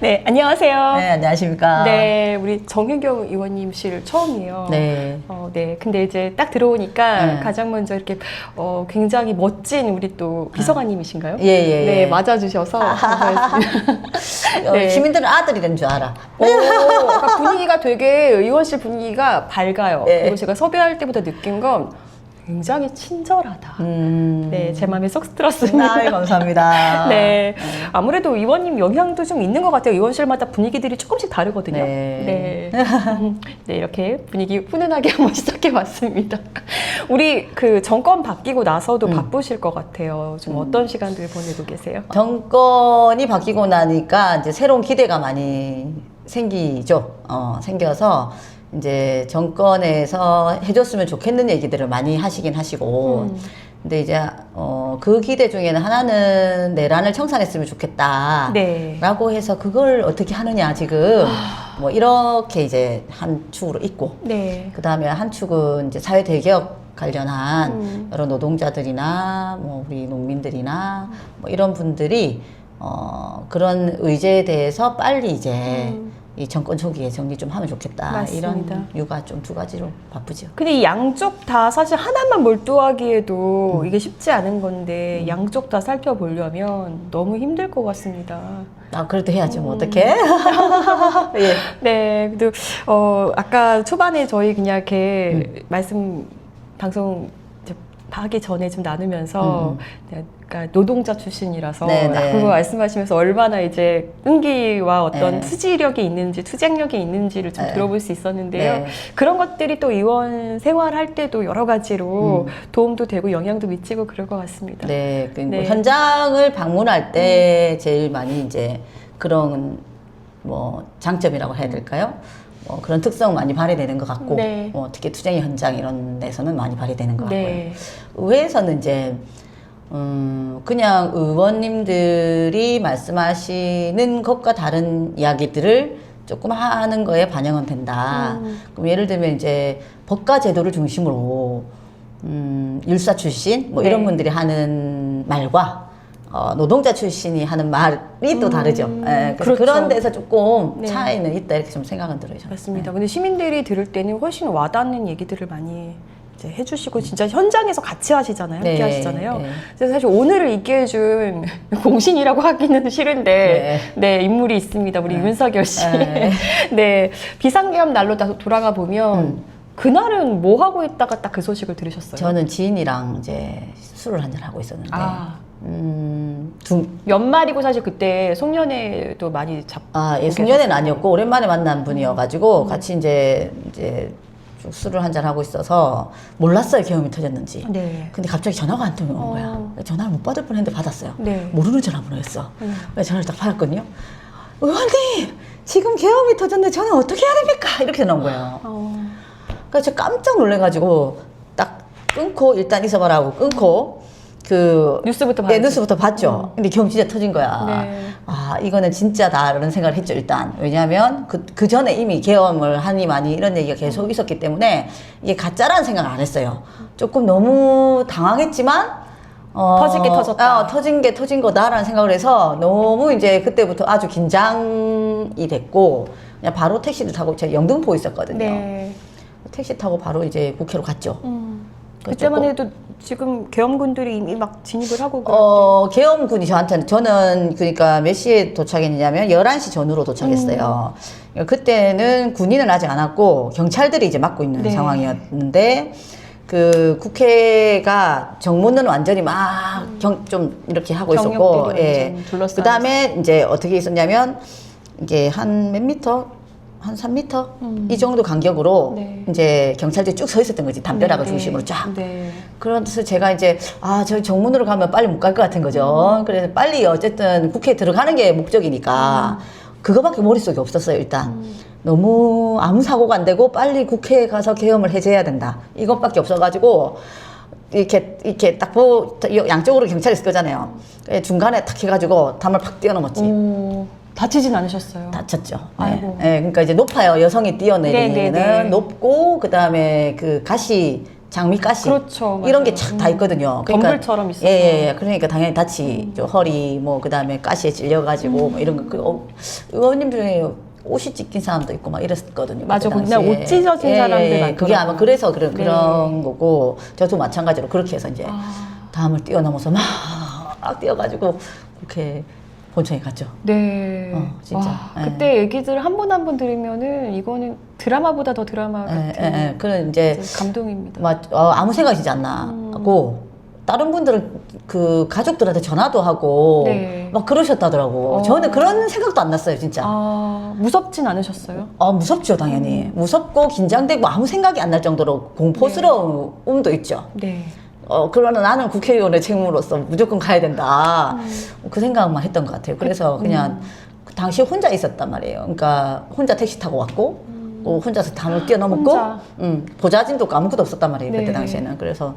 네, 안녕하세요. 네, 안녕하십니까. 네, 우리 정혜경 의원님실 처음이에요. 네. 네. 근데 이제 딱 들어오니까 네. 가장 먼저 이렇게 굉장히 멋진 우리 또 비서관님이신가요? 예, 예. 네, 맞아주셔서 감사했습니다. 네. 시민들은 아들이라는 줄 알아. 약간 분위기가 되게 의원실 분위기가 밝아요. 예. 그리고 제가 섭외할 때부터 느낀 건 굉장히 친절하다. 네, 제 마음에 쏙 들었습니다. 네, 감사합니다. 네, 아무래도 의원님 영향도 좀 있는 것 같아요. 의원실마다 분위기들이 조금씩 다르거든요. 네. 네, 네, 이렇게 분위기 훈훈하게 한번 시작해봤습니다. 우리 그 정권 바뀌고 나서도 바쁘실 것 같아요. 좀 어떤 시간들 보내고 계세요? 정권이 바뀌고 나니까 이제 새로운 기대가 많이 생기죠. 생겨서 이제 정권에서 해줬으면 좋겠는 얘기들을 많이 하시긴 하시고, 근데 이제 그 기대 중에는 하나는 내란을 청산했으면 좋겠다. 네. 라고 해서 그걸 어떻게 하느냐 지금 뭐 이렇게 이제 한 축으로 있고, 네. 그 다음에 한 축은 이제 사회 대개혁 관련한 여러 노동자들이나 뭐 우리 농민들이나 뭐 이런 분들이 그런 의제에 대해서 빨리 이제 이 정권 초기에 정리 좀 하면 좋겠다. 맞습니다. 이런 이유가 좀 두 가지로 바쁘죠. 근데 이 양쪽 다 사실 하나만 몰두하기에도 이게 쉽지 않은 건데 양쪽 다 살펴보려면 너무 힘들 것 같습니다. 그래도 해야죠. 뭐 어떡해? 예. 네, 그래도 아까 초반에 저희 그냥 이렇게 말씀 방송 이제 하기 전에 좀 나누면서 그러니까 노동자 출신이라서 네네. 그거 말씀하시면서 얼마나 이제 끈기와 어떤 네. 투지력이 있는지 투쟁력이 있는지를 좀 네. 들어볼 수 있었는데요. 네. 그런 것들이 또 의원 생활할 때도 여러 가지로 도움도 되고 영향도 미치고 그럴 것 같습니다. 네, 그 네. 현장을 방문할 때 제일 많이 이제 그런 뭐 장점이라고 해야 될까요? 그런 특성 많이 발휘되는 것 같고, 네. 특히 투쟁의 현장 이런 데서는 많이 발휘되는 것 같고요. 네. 의회에서는 이제 그냥 의원님들이 말씀하시는 것과 다른 이야기들을 조금 하는 거에 반영은 된다. 그럼 예를 들면 이제 법과 제도를 중심으로 율사 출신 뭐 이런 네. 분들이 하는 말과 노동자 출신이 하는 말이 또 다르죠. 예, 그래서 그렇죠. 그런 데서 조금 네. 차이는 있다 이렇게 좀 생각은 들어요. 저는. 맞습니다. 근데 시민들이 들을 때는 훨씬 와닿는 얘기들을 많이 이제 해주시고 진짜 현장에서 같이 하시잖아요. 함께 네, 하시잖아요. 네. 그래서 사실 오늘을 있게 해준 공신이라고 하기는 싫은데 네, 인물이 있습니다. 우리 윤석열 씨. 네. 네, 비상계엄 날로 돌아가 보면 그날은 뭐 하고 있다가 딱 그 소식을 들으셨어요? 저는 지인이랑 이제 술을 한잔 하고 있었는데 연말이고 사실 그때 송년회도 많이 잡고 예, 숙녀는 아니었고 오랜만에 만난 분이어가지고 같이 이제 쭉 술을 한잔 하고 있어서 몰랐어요 계엄이 터졌는지. 네. 근데 갑자기 전화가 안 통하는 거야. 전화를 못 받을 뻔했는데 받았어요. 네. 모르는 전화번호였어. 그래서 전화를 딱 받았거든요. 의원님 지금 계엄이 터졌는데 저는 어떻게 해야 됩니까? 이렇게 나온 거예요. 그래서 제가 깜짝 놀래가지고 딱 끊고 일단 있어봐라고 끊고 뉴스부터 네, 봤죠. 뉴스부터 봤죠. 근데 계엄 진짜 터진 거야. 네. 이거는 진짜다라는 생각을 했죠, 일단. 왜냐하면 그 전에 이미 계엄을 하니 많이 이런 얘기가 계속 있었기 때문에 이게 가짜라는 생각을 안 했어요. 조금 너무 당황했지만, 터질 게 터졌다. 터진 게 터진 거다라는 생각을 해서 너무 이제 그때부터 아주 긴장이 됐고, 그냥 바로 택시를 타고 제가 영등포에 있었거든요. 네. 택시 타고 바로 이제 국회로 갔죠. 그때만 해도 지금 계엄군들이 이미 막 진입을 하고 계엄군이 저는 그러니까 몇 시에 도착했냐면 11시 전후로 도착했어요. 그때는 군인은 아직 안 왔고 경찰들이 이제 맡고 있는 네. 상황이었는데 그 국회가 정문은 완전히 막 좀 이렇게 하고 있었고, 둘러싸여 그 다음에 이제 어떻게 있었냐면 이게 한 몇 미터? 한 3m? 이 정도 간격으로 네. 이제 경찰들이 쭉 서 있었던 거지. 담벼락을 네, 중심으로 쫙. 네. 그래서 제가 이제 저 정문으로 가면 빨리 못 갈 것 같은 거죠. 그래서 빨리 어쨌든 국회에 들어가는 게 목적이니까 그거밖에 머릿속에 없었어요. 일단 너무 아무 사고가 안 되고 빨리 국회에 가서 계엄을 해제해야 된다. 이것밖에 없어가지고 이렇게 딱 보고 양쪽으로 경찰이 있을 거잖아요. 중간에 탁 해가지고 담을 팍 뛰어넘었지. 다치진 않으셨어요? 다쳤죠. 아이고. 네. 그러니까 이제 높아요. 여성이 뛰어내리는 네, 네, 네. 높고 그 다음에 그 가시 장미가시 그렇죠. 이런 맞아요. 게 착 다 있거든요. 덤불처럼 있어서. 예. 그러니까 당연히 다치죠. 허리 뭐 그다음에 가시에 찔려가지고 뭐 이런 거. 의원님 중에 옷이 찢긴 사람도 있고 막 이랬거든요. 맞아, 그때 그날 당시에. 옷 찢어진 사람들 많더라고요. 그게 아마 그래서 그런 네. 거고 저도 마찬가지로 그렇게 해서 이제 담을 뛰어넘어서 막 뛰어가지고 그렇게 본청에 갔죠. 네. 진짜. 와, 예. 그때 얘기들 한 번 한 번 들으면은 이거는 드라마보다 더 드라마 같은 그런 이제 감동입니다. 아무 생각이지 않나 하고 다른 분들은 그 가족들한테 전화도 하고 네. 막 그러셨다더라고. 저는 그런 생각도 안 났어요, 진짜. 무섭진 않으셨어요? 무섭죠, 당연히. 무섭고 긴장되고 아무 생각이 안 날 정도로 공포스러움도 있죠. 네. 그러나 나는 국회의원의 책무로서 무조건 가야 된다. 그 생각만 했던 것 같아요. 그래서 그냥 그 당시에 혼자 있었단 말이에요. 그러니까 혼자 택시 타고 왔고, 혼자서 담을 뛰어넘었고, 혼자. 보좌진도 없고 아무것도 없었단 말이에요. 네. 그때 당시에는. 그래서,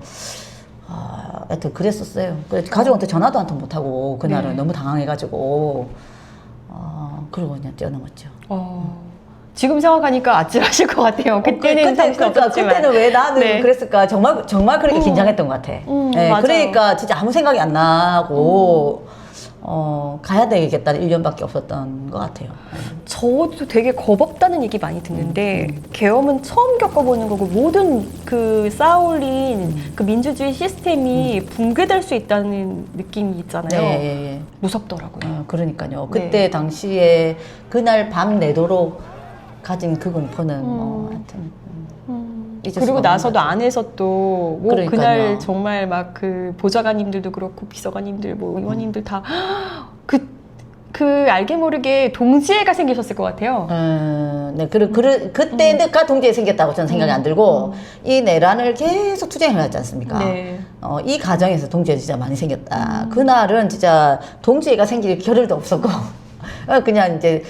하여튼 그랬었어요. 그래서 가족한테 전화도 한 통 못하고, 그날은 네. 너무 당황해가지고, 그러고 그냥 뛰어넘었죠. 지금 생각하니까 아찔하실 것 같아요. 그때는 그러니까 그때는 왜 나는 네. 그랬을까? 정말 그렇게 긴장했던 것 같아. 맞아요. 그러니까 진짜 아무 생각이 안 나고 가야 되겠다는 1년밖에 없었던 것 같아요. 저도 되게 겁없다는 얘기 많이 듣는데 계엄은 처음 겪어보는 거고 모든 그 쌓아올린 그 민주주의 시스템이 붕괴될 수 있다는 느낌이 있잖아요. 네. 무섭더라고요. 그러니까요. 네. 그때 당시에 그날 밤 내도록 가진 그 공포는 하여튼 잊을 수가 그리고 없는 나서도 것 같아요. 안에서 또 뭐 그러니까요. 그날 정말 막 그 보좌관님들도 그렇고 비서관님들 뭐 의원님들 다 그 알게 모르게 동지애가 생기셨을 것 같아요. 네, 그때가 동지에 생겼다고 저는 생각이 안 들고, 이 내란을 계속 투쟁해왔지 않습니까? 네. 이 과정에서 동지애 진짜 많이 생겼다. 그날은 진짜 동지애가 생길 겨를도 없었고, 그냥 이제,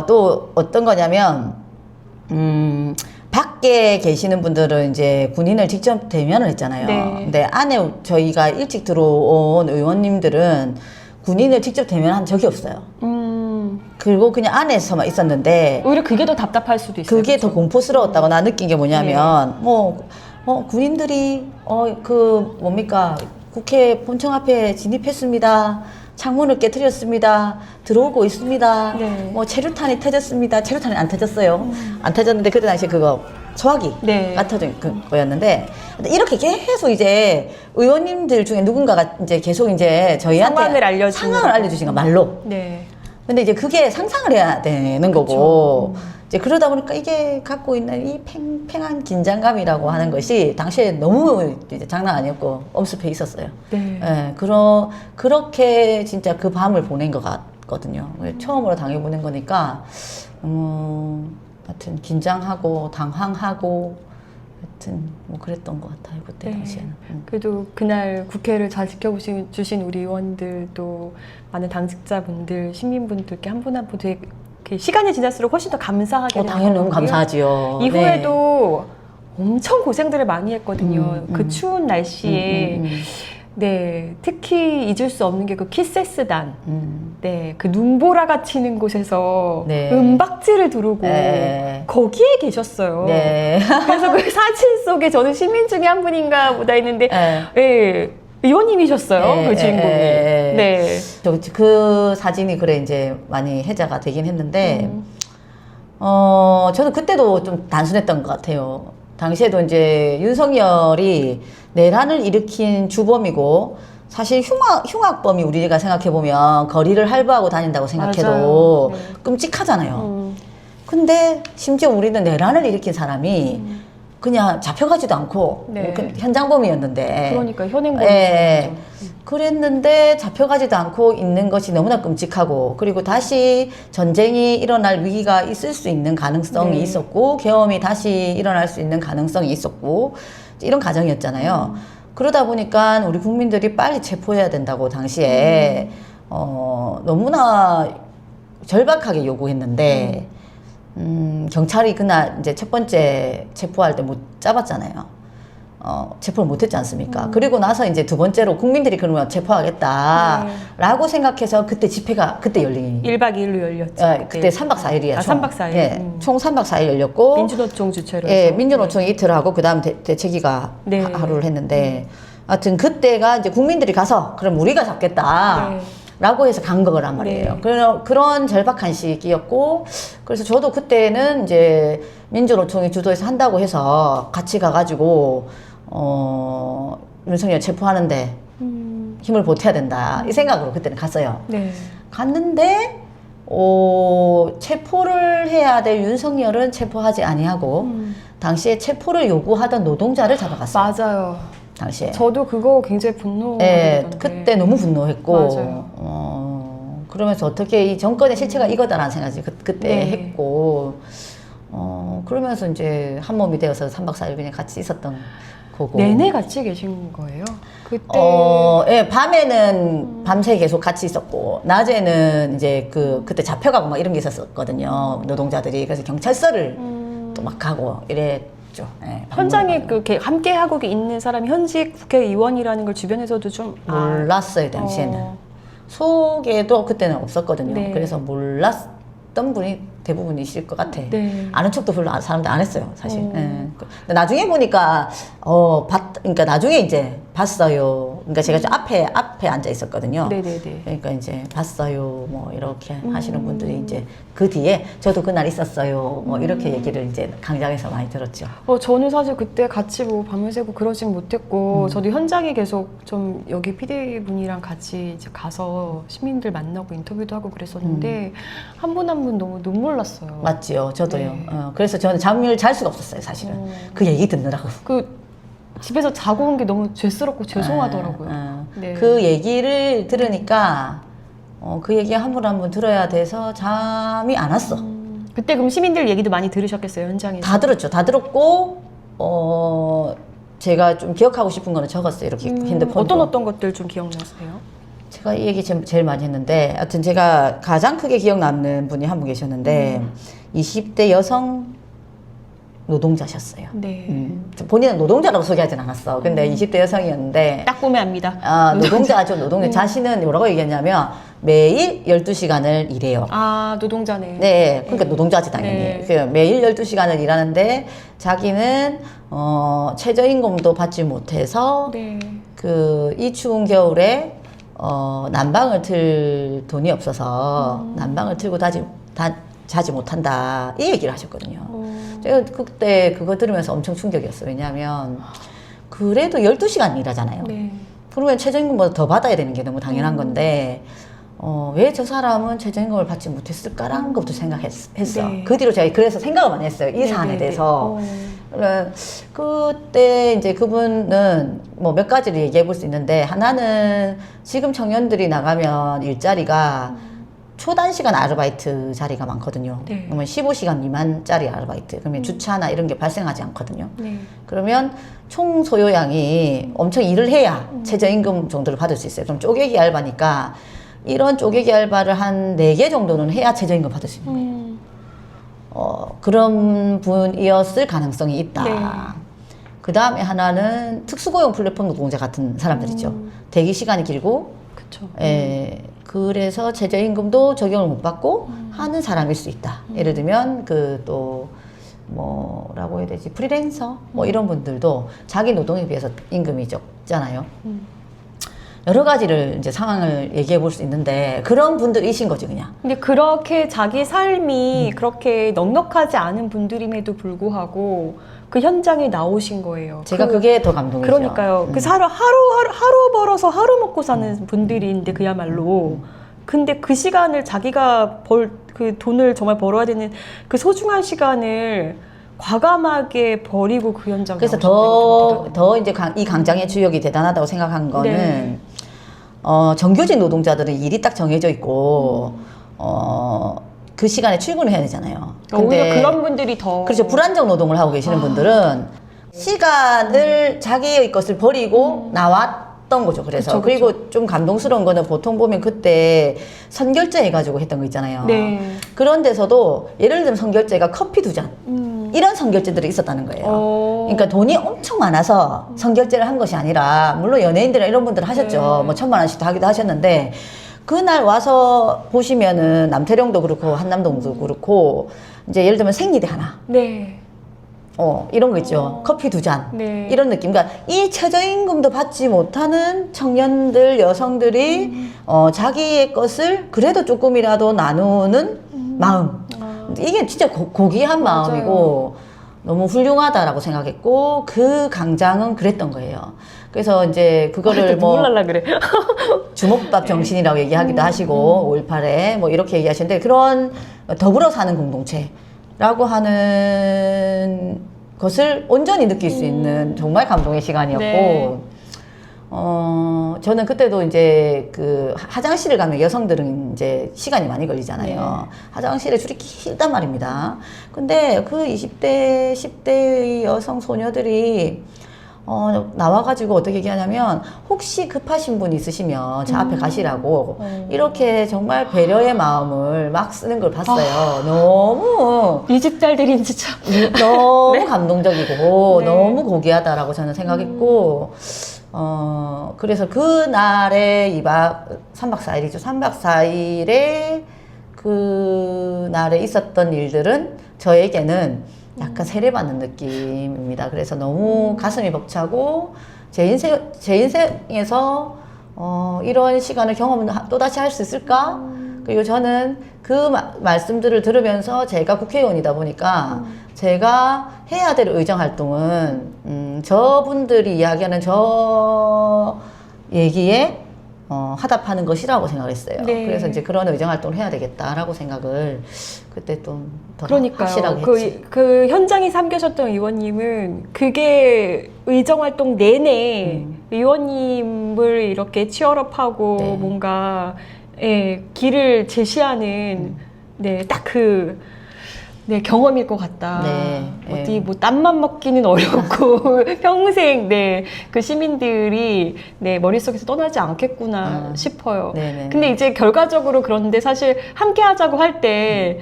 또 어떤 거냐면, 밖에 계시는 분들은 이제 군인을 직접 대면을 했잖아요. 네. 근데 안에 저희가 일찍 들어온 의원님들은 군인을 직접 대면한 적이 없어요. 그리고 그냥 안에서만 있었는데 오히려 그게 더 답답할 수도 있어요. 그게 그쵸? 더 공포스러웠다고 나 느낀 게 뭐냐면 군인들이 뭡니까 국회 본청 앞에 진입했습니다. 창문을 깨트렸습니다. 들어오고 있습니다. 네. 뭐 체류탄이 터졌습니다. 체류탄이 안 터졌어요. 안 터졌는데 그때 당시에 그거 소화기가 네. 터진 거였는데 이렇게 계속 이제 의원님들 중에 누군가가 이제 계속 이제 저희한테 상황을 알려주신 거 말로. 네. 근데 이제 그게 상상을 해야 되는 거고 이제 그러다 보니까 이게 갖고 있는 이 팽팽한 긴장감이라고 하는 것이 당시에 너무 이제 장난 아니었고 엄습해 있었어요. 네. 예, 그렇게 진짜 그 밤을 보낸 것 같거든요. 처음으로 당해보는 거니까 하여튼 긴장하고 당황하고 하여튼 뭐 그랬던 것 같아요 그때 네. 당시에는. 그래도 그날 국회를 잘 지켜주신 우리 의원들 또 많은 당직자분들 시민분들께 한 분 한 분 되게 시간이 지날수록 훨씬 더 감사하게 되는 당연히 너무 것 같고요. 감사하지요. 이후에도 엄청 고생들을 많이 했거든요. 그 추운 날씨에 네, 특히 잊을 수 없는 게 그 키세스단 네, 그 눈보라가 치는 곳에서 네. 은박지를 두르고 네. 거기에 계셨어요. 네. 그래서 그 사진 속에 저는 시민 중에 한 분인가 보다 했는데 네. 예, 의원님이셨어요. 네, 그 주인공이. 네. 그 사진이 그래 이제 많이 해자가 되긴 했는데 저는 그때도 좀 단순했던 것 같아요. 당시에도 이제 윤석열이 내란을 일으킨 주범이고 사실 흉악범이 우리가 생각해보면 거리를 할부하고 다닌다고 생각해도 맞아요. 네. 끔찍하잖아요. 근데 심지어 우리는 내란을 일으킨 사람이 그냥 잡혀가지도 않고 네. 현장범이었는데 그러니까 현행범이죠. 예. 그랬는데 잡혀가지도 않고 있는 것이 너무나 끔찍하고 그리고 다시 전쟁이 일어날 위기가 있을 수 있는 가능성이 네. 있었고 계엄이 다시 일어날 수 있는 가능성이 있었고 이런 과정이었잖아요. 그러다 보니까 우리 국민들이 빨리 체포해야 된다고 당시에 너무나 절박하게 요구했는데 경찰이 그날 이제 첫 번째 체포할 때 못 잡았잖아요. 체포를 못했지 않습니까? 그리고 나서 이제 두 번째로 국민들이 그러면 체포하겠다라고 생각해서 그때 집회가 그때 열린 1박 2일로 열렸죠. 그때 3박 4일이에요. 아, 3박 4일. 예, 총 3박 4일 열렸고 민주노총 주최로. 예, 해서. 민주노총이 이틀 하고 그다음 대책위가 네. 하루를 했는데 하여튼 그때가 이제 국민들이 가서 그럼 우리가 잡겠다. 네. 라고 해서 간 거란 말이에요. 네. 그런 절박한 시기였고, 그래서 저도 그때는 이제 민주노총이 주도해서 한다고 해서 같이 가가지고, 윤석열 체포하는데 힘을 보태야 된다. 이 생각으로 그때는 갔어요. 네. 갔는데, 체포를 해야 될 윤석열은 체포하지 아니하고, 당시에 체포를 요구하던 노동자를 잡아갔어요. 맞아요. 당시에. 저도 그거 굉장히 분노했던데. 네, 그때 너무 분노했고, 맞아요. 그러면서 어떻게 이 정권의 실체가 이거다라는 생각이 그때 네. 했고, 그러면서 이제 한 몸이 되어서 3박 4일 그냥 같이 있었던 거고. 내내 같이 계신 거예요? 그때. 예, 밤에는 밤새 계속 같이 있었고, 낮에는 이제 그때 잡혀가고 막 이런 게 있었거든요. 노동자들이. 그래서 경찰서를 또 막 가고 이랬죠. 예, 현장에 그렇게 함께 하고 있는 사람이 현직 국회의원이라는 걸 주변에서도 좀 몰랐어요, 당시에는. 속에도 그때는 없었거든요. 네. 그래서 몰랐던 분이 대부분이실 것 같아. 네. 아는 척도 별로 사람들 안 했어요, 사실. 어. 예. 근데 나중에 보니까, 그러니까 나중에 이제 봤어요. 그러니까 제가 좀 앞에 앉아 있었거든요. 네네네. 그러니까 이제 봤어요. 뭐 이렇게 하시는 분들이 이제 그 뒤에 저도 그날 있었어요. 뭐 이렇게 얘기를 이제 강장에서 많이 들었죠. 저는 사실 그때 같이 뭐 밤을 새고 그러진 못했고, 저도 현장에 계속 좀 여기 PD분이랑 같이 이제 가서 시민들 만나고 인터뷰도 하고 그랬었는데, 한 분 한 분 너무 눈물 났어요. 맞지요. 저도요. 네. 그래서 저는 잠을 잘 수가 없었어요, 사실은. 그 얘기 듣느라고. 그 집에서 자고 온 게 너무 죄스럽고 죄송하더라고요. 네. 그 얘기를 들으니까 그 얘기 한 분 한 분 들어야 돼서 잠이 안 왔어. 그때 그럼 시민들 얘기도 많이 들으셨겠어요, 현장에서? 다 들었죠. 다 들었고 제가 좀 기억하고 싶은 거는 적었어요. 이렇게 핸드폰으로. 어떤 것들 좀 기억나세요? 제가 이 얘기 제일 많이 했는데 하여튼 제가 가장 크게 기억 남는 분이 한 분 계셨는데 20대 여성 노동자셨어요. 네. 본인은 노동자라고 소개하진 않았어. 근데 20대 여성이었는데 딱 보면 압니다. 노동자죠. 노동자. 자신은 뭐라고 얘기했냐면 매일 12시간을 일해요. 아, 노동자네. 네. 그러니까 노동자지 당연히. 네. 그 매일 12시간을 일하는데 자기는 최저임금도 받지 못해서 네. 이 추운 겨울에 난방을 틀 돈이 없어서 난방을 틀고 자지 못한다. 이 얘기를 하셨거든요. 제가 그때 그거 들으면서 엄청 충격이었어요. 왜냐하면 그래도 12시간 일하잖아요. 네. 그러면 최저임금보다 더 받아야 되는 게 너무 당연한 건데 왜 저 사람은 최저임금을 받지 못했을까라는 것도 생각했어. 네. 그 뒤로 제가 그래서 생각을 많이 했어요. 이 사안에 대해서. 그때 이제 그분은 뭐 몇 가지를 얘기해 볼 수 있는데 하나는 지금 청년들이 나가면 일자리가 초단시간 아르바이트 자리가 많거든요. 네. 그러면 15시간 미만짜리 아르바이트. 그러면 주차나 이런 게 발생하지 않거든요. 네. 그러면 총 소요량이 엄청 일을 해야 최저임금 정도를 받을 수 있어요. 그럼 쪼개기 알바니까 이런 쪼개기 알바를 한 4개 정도는 해야 최저임금 받을 수 있는 거예요. 그런 분이었을 가능성이 있다. 네. 그 다음에 하나는 특수고용 플랫폼 노동자 같은 사람들이죠. 대기 시간이 길고, 그쵸. 그래서 최저임금도 적용을 못 받고 하는 사람일 수 있다. 예를 들면 뭐라고 해야 되지? 프리랜서 뭐 이런 분들도 자기 노동에 비해서 임금이 적잖아요. 여러 가지를 이제 상황을 얘기해 볼 수 있는데 그런 분들이신 거지 그냥. 근데 그렇게 자기 삶이 그렇게 넉넉하지 않은 분들임에도 불구하고 그 현장에 나오신 거예요. 제가 그게 더 감동이죠. 그러니까요. 그 하루 벌어서 하루 먹고 사는 분들인데 그야말로. 근데 그 시간을 자기가 그 돈을 정말 벌어야 되는 그 소중한 시간을 과감하게 버리고 그 현장에 그래서 나오셨다는 더 이제 이 강장의 주역이 대단하다고 생각한 거는 네. 정규직 노동자들은 일이 딱 정해져 있고 그 시간에 출근을 해야 되잖아요. 오히려 그런 분들이 더 그렇죠. 불안정 노동을 하고 계시는 분들은 시간을 자기의 것을 버리고 나왔던 거죠. 그래서 그쵸, 그쵸. 그리고 좀 감동스러운 거는 보통 보면 그때 선결제 해가지고 했던 거 있잖아요. 네. 그런 데서도 예를 들면 선결제가 커피 2잔 이런 선결제들이 있었다는 거예요. 그러니까 어. 돈이 엄청 많아서 선결제를 한 것이 아니라 물론 연예인들이나 이런 분들 하셨죠. 네. 뭐 1,000만 원씩 다 하기도 하셨는데 그날 와서 보시면은 남태령도 그렇고 한남동도 그렇고 이제 예를 들면 생리대 하나 네. 이런 거 있죠. 커피 2잔. 네. 이런 느낌. 그러니까 이 최저임금도 받지 못하는 청년들, 여성들이 자기의 것을 그래도 조금이라도 나누는 마음. 이게 진짜 고귀한 맞아요. 마음이고 너무 훌륭하다라고 생각했고 그 강장은 그랬던 거예요. 그래서 이제 그거를 뭐 눈물 날라 그래. 주먹밥 정신이라고 얘기하기도 하시고 5.18에 뭐 이렇게 얘기하시는데 그런 더불어 사는 공동체라고 하는 것을 온전히 느낄 수 있는 정말 감동의 시간이었고 네. 저는 그때도 이제 그 화장실을 가면 여성들은 이제 시간이 많이 걸리잖아요. 네. 화장실에 줄이 길단 말입니다. 근데 그 20대, 10대의 여성 소녀들이 나와가지고 어떻게 얘기하냐면 혹시 급하신 분 있으시면 저 앞에 가시라고 이렇게 정말 배려의 마음을 막 쓰는 걸 봤어요. 너무 이 집 딸들인 진짜. 너무 네. 감동적이고 네. 너무 고귀하다라고 저는 생각했고 그래서 그날에 3박 4일이죠. 3박 4일에 그날에 있었던 일들은 저에게는 약간 세례받는 느낌입니다. 그래서 너무 가슴이 벅차고 제 인생에서 이런 시간을 또다시 할 수 있을까? 그리고 저는 그 말씀들을 들으면서 제가 국회의원이다 보니까 제가 해야 될 의정 활동은 저분들이 이야기하는 저 얘기에 하답하는 것이라고 생각을 했어요. 네. 그래서 이제 그런 의정 활동을 해야 되겠다라고 생각을 그때 좀 더 그러니까요. 확실하게 했지. 그 현장에 삼계셨던 의원님은 그게 의정 활동 내내 의원님을 이렇게 치열업하고 네. 뭔가 길을 제시하는 딱 경험일 것 같다. 네, 어디 뭐 땀만 먹기는 어렵고 평생 그 시민들이 머릿속에서 떠나지 않겠구나 싶어요. 네네. 근데 이제 결과적으로 그런데 사실 함께 하자고 할 때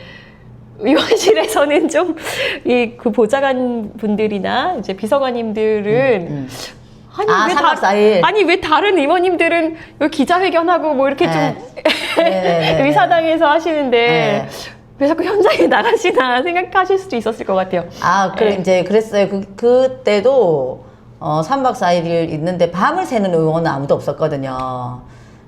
의원실에서는 좀 그 보좌관 분들이나 이제 비서관님들은 아니, 3박 4일. 아니 왜 다른 의원님들은 여기 기자회견하고 뭐 이렇게 네. 좀 네네네. 의사당에서 하시는데 네. 왜 자꾸 현장에 나가시나 생각하실 수도 있었을 것 같아요. 그래, 네. 이제 그랬어요. 그때도 3박 4일 있는데 밤을 새는 의원은 아무도 없었거든요.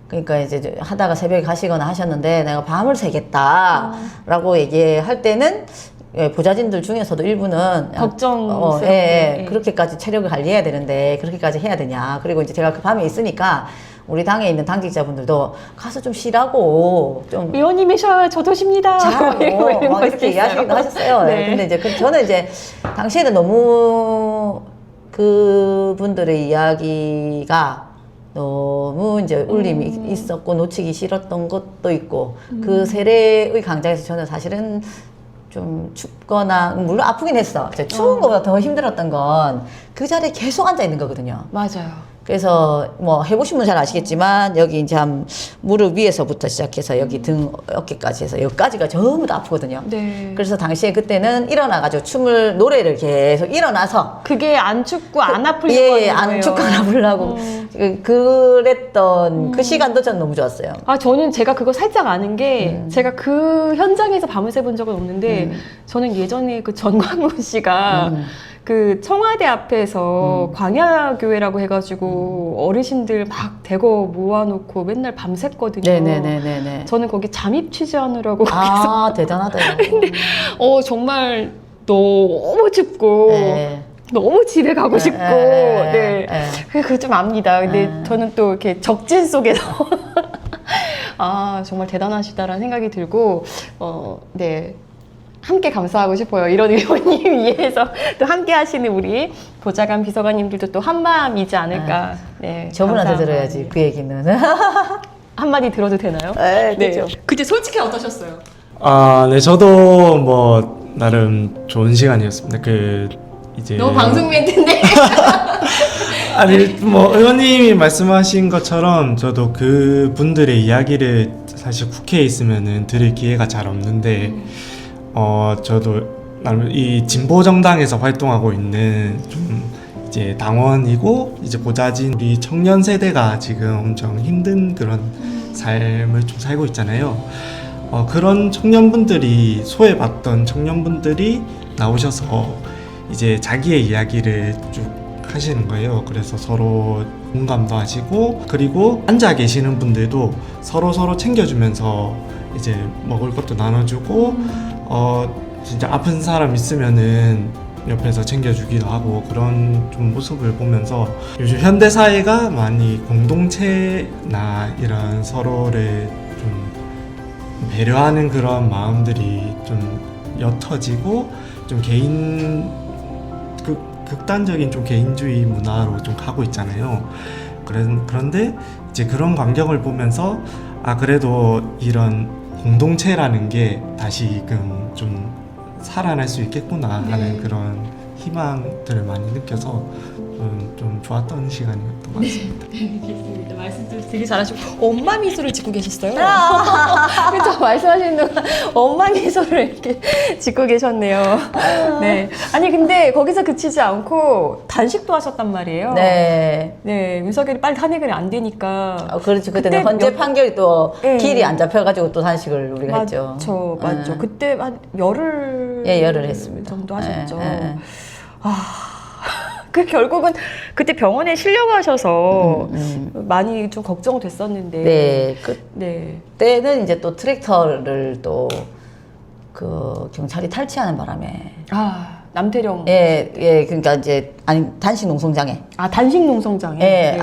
그러니까 이제 하다가 새벽에 가시거나 하셨는데 내가 밤을 새겠다라고 얘기할 때는 보좌진들 중에서도 일부는 걱정스럽게. 그렇게까지 체력을 관리해야 되는데 그렇게까지 해야 되냐. 그리고 이제 제가 그 밤에 있으니까 우리 당에 있는 당직자분들도 가서 좀 쉬라고 좀 의원님이셔야 저도 쉽니다. 잘하고 막 이렇게 이야기하기도 하셨어요. 네. 근데 이제 저는 이제 당시에는 너무 그분들의 이야기가 너무 이제 울림이 있었고 놓치기 싫었던 것도 있고 그 세례의 강장에서 저는 사실은 좀 춥거나 물론 아프긴 했어. 추운 것보다 더 힘들었던 건 그 자리에 계속 앉아 있는 거거든요. 맞아요. 그래서 뭐 해보신 분 잘 아시겠지만 여기 이제 한 무릎 위에서부터 시작해서 여기 등 어깨까지 해서 여기까지가 전부 다 아프거든요. 네. 그래서 당시에 그때는 일어나가지고 노래를 계속 일어나서 그게 안 춥고 안 아플려고 예, 하는 안 거예요. 춥고 안 아프려고 그랬던 그 시간도 전 너무 좋았어요. 저는 제가 그거 살짝 아는 게 제가 그 현장에서 밤을 새본 적은 없는데 저는 예전에 그 전광훈 씨가 그 청와대 앞에서 광야교회라고 해가지고 어르신들 막 대거 모아놓고 맨날 밤샜거든요. 네네네네. 저는 거기 잠입 취재하느라고 대단하다. 근데 정말 너무 춥고 네. 너무 집에 가고 싶고 네. 그거 좀 압니다. 근데 저는 또 이렇게 적진 속에서 정말 대단하시다라는 생각이 들고 함께 감사하고 싶어요. 이런 의원님 위해서 또 함께 하시는 우리 보좌관 비서관님들도 또 한마음이지 않을까. 네, 저분한테 감사한 들어야지 마음이. 그 얘기는. 한마디 들어도 되나요? 네, 그렇죠. 그때 솔직히 어떠셨어요? 네, 저도 뭐 나름 좋은 시간이었습니다. 이제 너무 방송 멘트인데. 아니 뭐 의원님이 말씀하신 것처럼 저도 그 분들의 이야기를 사실 국회에 있으면은 들을 기회가 잘 없는데 저도 나름 이 진보 정당에서 활동하고 있는 좀 이제 당원이고 이제 보좌진 우리 청년 세대가 지금 엄청 힘든 그런 삶을 좀 살고 있잖아요. 그런 청년분들이 소외받던 청년분들이 나오셔서 이제 자기의 이야기를 쭉 하시는 거예요. 그래서 서로 공감도 하시고 그리고 앉아 계시는 분들도 서로 챙겨주면서 이제 먹을 것도 나눠주고 진짜 아픈 사람 있으면은 옆에서 챙겨주기도 하고 그런 좀 모습을 보면서 요즘 현대 사회가 많이 공동체나 이런 서로를 좀 배려하는 그런 마음들이 좀 옅어지고 좀 극단적인 좀 개인주의 문화로 좀 가고 있잖아요. 그런데 이제 그런 광경을 보면서 그래도 이런 공동체라는 게 다시금 좀 살아날 수 있겠구나 하는 그런 희망들을 많이 느껴서 좀 좋았던 시간이었던 것 같습니다. 알겠습니다. 말씀도 되게 잘하시고 엄마 미소를 짓고 계셨어요. 그렇죠. 말씀하시는 동안 엄마 미소를 이렇게 짓고 계셨네요. 네. 아니 근데 거기서 그치지 않고 단식도 하셨단 말이에요. 네. 네. 윤석열이 빨리 탄핵이 안 되니까. 그렇죠. 그때는 그때 헌재 판결이 또 네. 길이 안 잡혀가지고 또 단식을 우리가 했죠. 맞죠. 그때 한 열흘 열흘 했습니다. 정도 하셨죠. 예. 그 결국은 그때 병원에 실려가셔서 많이 좀 걱정됐었는데. 네. 네. 그때는 이제 또 트랙터를 또 그 경찰이 탈취하는 바람에 남태령. 예, 그러니까 이제 단식 농성장에. 단식 농성장에. 예, 네.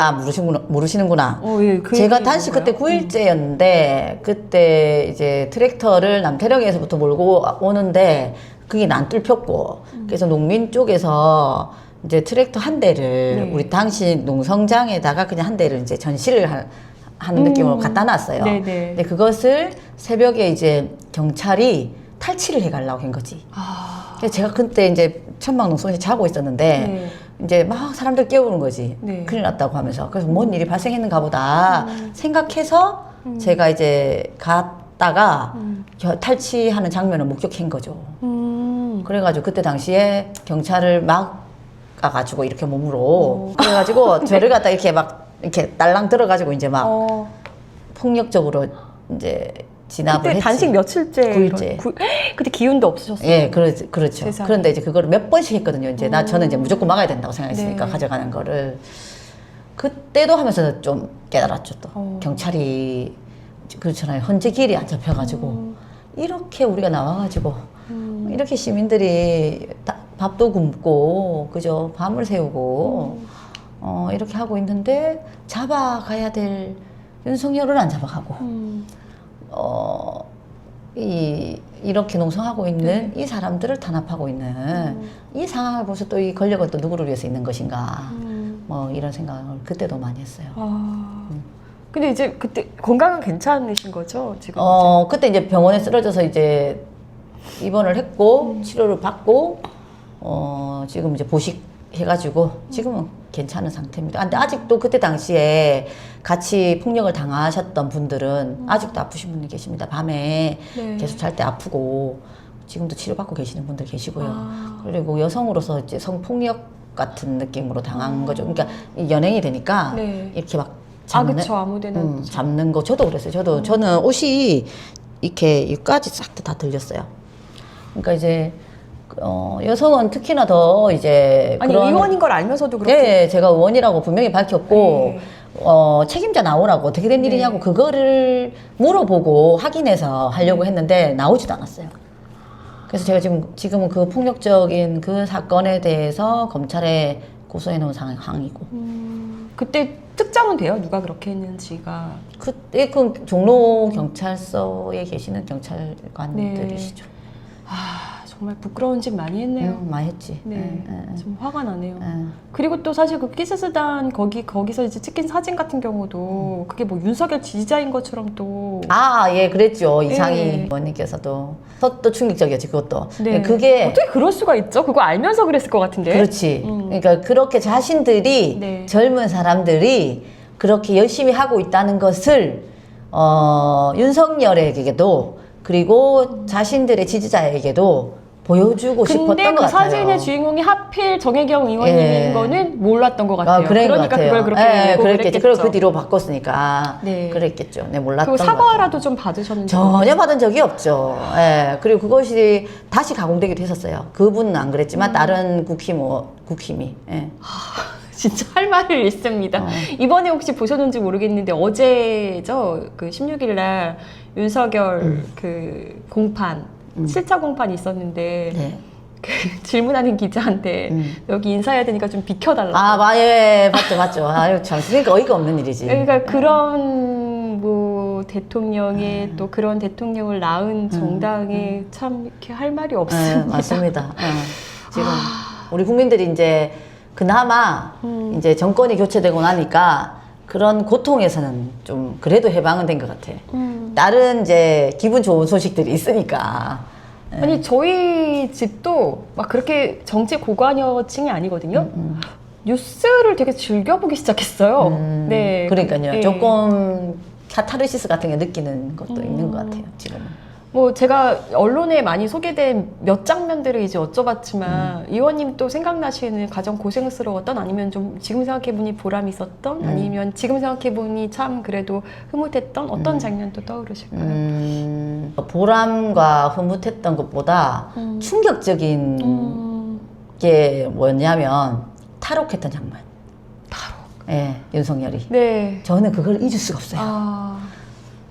모르시는구나. 예, 그 제가 얘기 단식 뭐예요? 그때 9일째였는데 그때 이제 트랙터를 남태령에서부터 몰고 오는데 그게 안 뚫혔고 그래서 농민 쪽에서 이제 트랙터 한 대를 우리 단식 농성장에다가 그냥 한 대를 이제 전시를 하는 느낌으로 갖다 놨어요. 네네. 근데 그것을 새벽에 이제 경찰이 탈취를 해가려고 한 거지. 그래서 제가 그때 이제 천막농성에서 자고 있었는데 이제 막 사람들 깨우는 거지. 네. 큰일 났다고 하면서. 그래서 뭔 일이 발생했는가 보다 생각해서 제가 이제 갔다가 탈취하는 장면을 목격한 거죠. 그래가지고 그때 당시에 경찰을 막 가가지고 이렇게 몸으로 그래가지고 저를 갖다 이렇게 막 이렇게 딸랑 들어가지고 이제 막 폭력적으로 이제 진압을 그때 했지. 단식 며칠째? 9일째. 그때 기운도 없으셨어요? 예, 그렇죠. 세상에. 그런데 이제 그거를 몇 번씩 했거든요. 이제 저는 이제 무조건 막아야 된다고 생각했으니까 네. 가져가는 거를. 그때도 하면서 좀 깨달았죠 또. 경찰이 그렇잖아요. 헌재 길이 안 잡혀가지고 이렇게 우리가 나와가지고 이렇게 시민들이 밥도 굶고 그죠 밤을 새우고 이렇게 하고 있는데 잡아가야 될 윤석열을 안 잡아가고 이렇게 농성하고 있는 이 사람들을 탄압하고 있는 이 상황을 보면서 또 이 권력은 또 누구를 위해서 있는 것인가 뭐 이런 생각을 그때도 많이 했어요. 근데 이제 그때 건강은 괜찮으신 거죠? 지금? 그때 이제 병원에 쓰러져서 이제 입원을 했고 치료를 받고 지금 이제 보식해가지고 지금은 괜찮은 상태입니다. 근데 아직도 그때 당시에 같이 폭력을 당하셨던 분들은 아직도 아프신 분들 계십니다. 밤에 계속 잘 때 아프고 지금도 치료받고 계시는 분들 계시고요. 그리고 여성으로서 이제 성폭력 같은 느낌으로 당한 거죠. 그러니까 연예인이 되니까 이렇게 막 그쵸. 아무데나. 잡는 거 저도 그랬어요. 저는 옷이 이렇게 여기까지 싹 다 들렸어요. 그러니까 이제 여성은 특히나 더 이제 아니 의원인 걸 알면서도 그렇게. 네, 제가 의원이라고 분명히 밝혔고 책임자 나오라고 어떻게 된 일이냐고 그거를 물어보고 확인해서 하려고 했는데 나오지도 않았어요. 그래서 제가 지금은 그 폭력적인 그 사건에 대해서 검찰에 고소해 놓은 상황이고. 그때 특정은 돼요? 누가 그렇게 했는지가. 그때 그 종로 경찰서에 계시는 경찰관들이시죠. 정말 부끄러운 짓 많이 했네요. 많이 했지. 네, 좀 화가 나네요. 그리고 또 사실 그 키스스단 거기서 이제 찍힌 사진 같은 경우도 그게 뭐 윤석열 지지자인 것처럼 또. 예, 그랬죠. 이상희 의원님께서도. 또 충격적이었지, 그것도. 네. 그게. 어떻게 그럴 수가 있죠? 그거 알면서 그랬을 것 같은데. 그렇지. 그러니까 그렇게 자신들이, 젊은 사람들이 그렇게 열심히 하고 있다는 것을, 윤석열에게도, 그리고 자신들의 지지자에게도 보여주고 싶었던 근데 것 그 같아요. 사진의 주인공이 하필 정혜경 의원님인 예. 거는 몰랐던 것 같아요. 그런 것 그러니까 같아요. 그걸 그렇게 예, 왜곡을 그랬겠죠. 했겠죠. 그리고 그 뒤로 바꿨으니까 네. 그랬겠죠. 네, 몰랐던 그리고 것 같아요. 사과라도 좀 받으셨는지 전혀 받은 적이 없죠. 예. 그리고 그것이 다시 가공되기도 했었어요. 그분은 안 그랬지만 다른 국힘이. 예. 진짜 할 말을 잃습니다. 이번에 혹시 보셨는지 모르겠는데 어제죠. 그 16일 날 윤석열 그 공판 7차 공판이 있었는데 네. 그 질문하는 기자한테 여기 인사해야 되니까 좀 비켜달라. 예, 봤죠. 아유, 참. 그러니까 어이가 없는 일이지. 그러니까 그런 뭐 대통령의 또 그런 대통령을 낳은 정당에 참 이렇게 할 말이 없습니다. 맞습니다. 지금 우리 국민들이 이제 그나마 이제 정권이 교체되고 나니까 그런 고통에서는 좀 그래도 해방은 된 것 같아. 다른 이제 기분 좋은 소식들이 있으니까. 아니 저희 집도 막 그렇게 정치 고관여층이 아니거든요. 뉴스를 되게 즐겨보기 시작했어요. 네, 그러니까요. 네. 조금 카타르시스 같은 게 느끼는 것도 있는 것 같아요. 지금은. 뭐 제가 언론에 많이 소개된 몇 장면들을 이제 여쭤봤지만 의원님 또 생각나시는 가장 고생스러웠던 아니면 좀 지금 생각해보니 보람이 있었던 아니면 지금 생각해보니 참 그래도 흐뭇했던 어떤 장면도 떠오르실까요? 보람과 흐뭇했던 것보다 충격적인 게 뭐였냐면 탈옥했던 장면. 탈옥. 예, 윤석열이. 네. 저는 그걸 잊을 수가 없어요.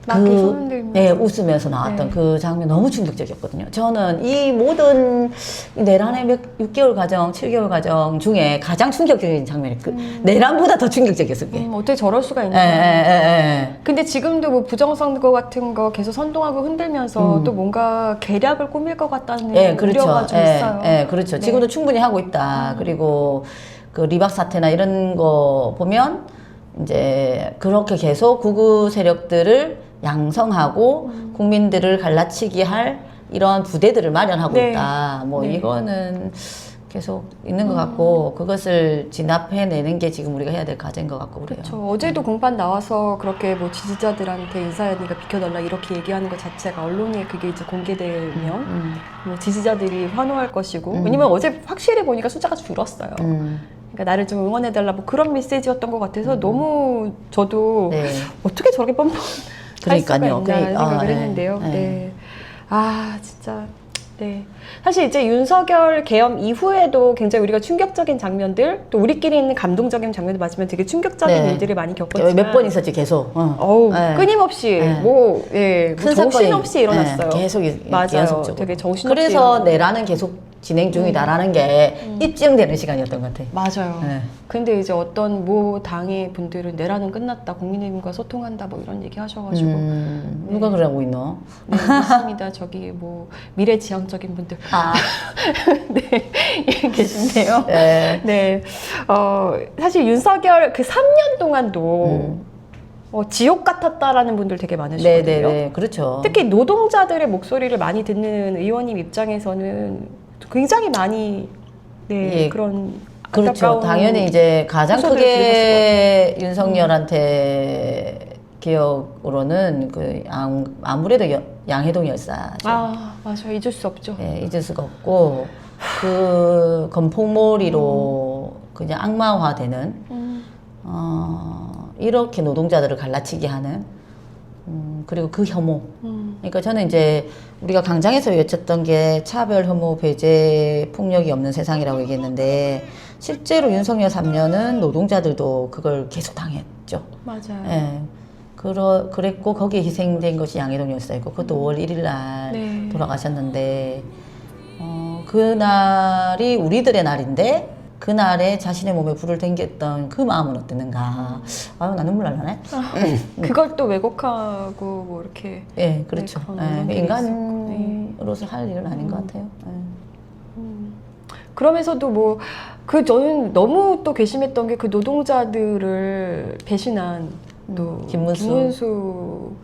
막게 손흔들면서. 네, 웃으면서 나왔던 네. 그 장면 너무 충격적이었거든요. 저는 이 모든 내란의 6개월 과정, 7개월 과정 중에 가장 충격적인 장면이 그 내란보다 더 충격적이었어요. 그게. 어떻게 저럴 수가 예, 있나. 예. 근데 지금도 뭐 부정선거 같은 거 계속 선동하고 흔들면서 또 뭔가 계략을 꾸밀 것 같다는 예, 그렇죠. 우려가 좀 있어요. 그렇죠. 네. 지금도 충분히 하고 있다. 그리고 그 리박 사태나 이런 거 보면 이제 그렇게 계속 극우 세력들을 양성하고 국민들을 갈라치기 할 이런 부대들을 마련하고 네. 있다. 뭐 네. 이거는 계속 있는 것 같고 그것을 진압해내는 게 지금 우리가 해야 될 과제인 것 같고 그래요. 그렇죠. 어제도 공판 나와서 그렇게 뭐 지지자들한테 인사하니까 비켜달라 이렇게 얘기하는 것 자체가 언론에 그게 이제 공개되면 뭐 지지자들이 환호할 것이고 왜냐면 어제 확실히 보니까 숫자가 줄었어요. 그러니까 나를 좀 응원해달라 뭐 그런 메시지였던 것 같아서 너무 저도 네. 어떻게 저렇게 뻔뻔할 수가 그러니까요. 있나 생각을 네. 했는데요. 네. 네. 아 진짜 네. 사실 이제 윤석열 계엄 이후에도 굉장히 우리가 충격적인 장면들 또 우리끼리 있는 감동적인 장면들 맞으면 되게 충격적인 네. 일들을 많이 겪었지만 몇 번 있었지 계속. 어우, 네. 끊임없이 네. 뭐 큰 정신없이 사건이, 일어났어요. 네, 계속 맞아요. 연속적으로. 되게 정신없이 그래서 일어났는데. 내란은 계속 진행 중이다라는 게 입증되는 시간이었던 것 같아요. 맞아요. 네. 근데 이제 어떤 모 당의 분들은 내란은 끝났다, 국민의힘과 소통한다, 뭐 이런 얘기 하셔가지고 누가 그러고 있노? 네, 있습니다. 저기 뭐 미래지향적인 분들 네 계신데요. 네. 네, 사실 윤석열 그 3년 동안도 지옥 같았다라는 분들 되게 많으시거든요. 네네네. 그렇죠. 특히 노동자들의 목소리를 많이 듣는 의원님 입장에서는 굉장히 많이 네, 예, 그런 그렇죠. 안타까운 당연히 이제 가장 호소들을 크게 윤석열한테 기억으로는 그 아무래도 양해동 열사죠. 아 맞아 잊을 수 없죠. 예, 잊을 수가 없고 그 건폭머리로 그냥 악마화되는 이렇게 노동자들을 갈라치게 하는 그리고 그 혐오. 그러니까 저는 이제 우리가 강장에서 외쳤던 게 차별, 혐오, 배제, 폭력이 없는 세상이라고 얘기했는데 실제로 윤석열 3년은 노동자들도 그걸 계속 당했죠. 맞아요. 예. 그랬고 거기에 희생된 것이 양해동 열사였고 그것도 5월 1일 날 네. 돌아가셨는데 그날이 우리들의 날인데 그날에 자신의 몸에 불을 땡겼던 그 마음은 어땠는가. 아유 나 눈물 날라네. 그걸 또 왜곡하고 뭐 이렇게 예, 그렇죠. 네, 그런 예, 언론들이 인간으로서 할 일은 아닌 것 같아요. 예. 그러면서도 뭐 그 저는 너무 또 괘씸했던 게 그 노동자들을 배신한 또 김문수를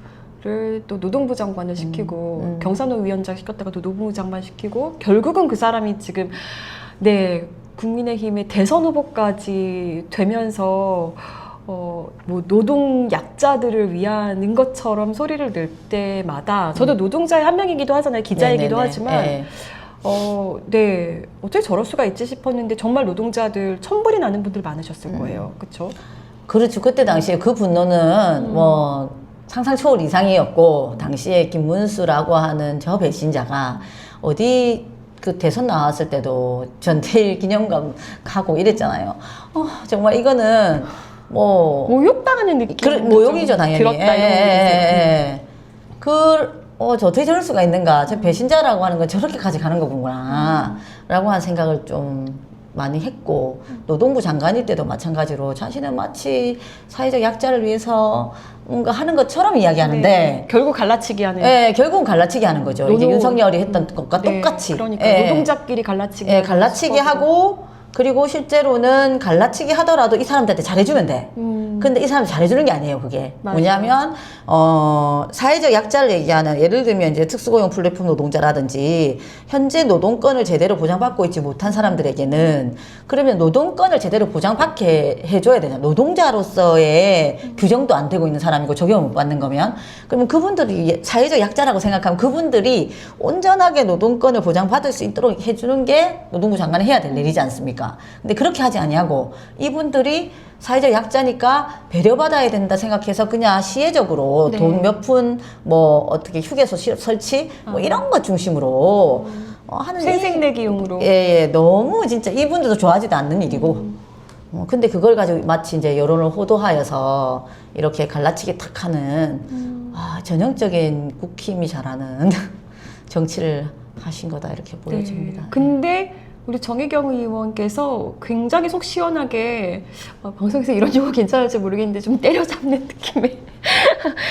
또 노동부 장관을 시키고 경산호 위원장 시켰다가 또 노동부 장관 시키고 결국은 그 사람이 지금 네 국민의힘의 대선 후보까지 되면서 뭐 노동 약자들을 위하는 것처럼 소리를 낼 때마다 저도 노동자의 한 명이기도 하잖아요. 기자이기도 네네네. 하지만 예. 네. 어떻게 저럴 수가 있지 싶었는데 정말 노동자들 천불이 나는 분들 많으셨을 거예요. 그렇죠? 그렇죠. 그때 당시에 그 분노는 뭐 상상 초월 이상이었고, 당시에 김문수라고 하는 저 배신자가 어디 그 대선 나왔을 때도 전태일 기념관 가고 이랬잖아요. 정말 이거는 뭐 모욕당하는 느낌. 모욕이죠, 당연히. 들었다 이런 저 어떻게 저럴 수가 있는가. 저 배신자라고 하는 건 저렇게까지 가는 거구나. 라고 하는 생각을 좀 많이 했고, 노동부 장관일 때도 마찬가지로 자신은 마치 사회적 약자를 위해서 뭔가 하는 것처럼 이야기하는데, 네. 결국 갈라치기 하는. 예, 결국은 갈라치기 하는 거죠. 이제 윤석열이 했던 것과 네, 똑같이. 그러니까 예, 노동자끼리 갈라치기. 예, 갈라치기 하고, 그리고 실제로는 갈라치기 하더라도 이 사람들한테 잘해주면 돼. 근데 이 사람이 잘해주는 게 아니에요, 그게. 맞아요. 뭐냐면, 사회적 약자를 얘기하는, 예를 들면 이제 특수고용 플랫폼 노동자라든지, 현재 노동권을 제대로 보장받고 있지 못한 사람들에게는, 그러면 노동권을 제대로 보장받게 해줘야 되잖아. 노동자로서의 규정도 안 되고 있는 사람이고 적용을 못 받는 거면. 그러면 그분들이 사회적 약자라고 생각하면 그분들이 온전하게 노동권을 보장받을 수 있도록 해주는 게 노동부 장관이 해야 될 일이지 않습니까? 근데 그렇게 하지 아니하고, 이분들이 사회적 약자니까 배려받아야 된다 생각해서 그냥 시혜적으로 네. 돈 몇 푼 뭐 어떻게 휴게소 설치 뭐 이런 것 중심으로 하는 생색내기용으로. 예, 너무 진짜 이분들도 좋아하지도 않는 일이고 근데 그걸 가지고 마치 이제 여론을 호도하여서 이렇게 갈라치기 탁 하는 전형적인 국힘이 잘하는 정치를 하신 거다 이렇게 보여집니다. 네. 근데 우리 정혜경 의원께서 굉장히 속 시원하게 방송에서 이런 용어 괜찮을지 모르겠는데 좀 때려잡는 느낌의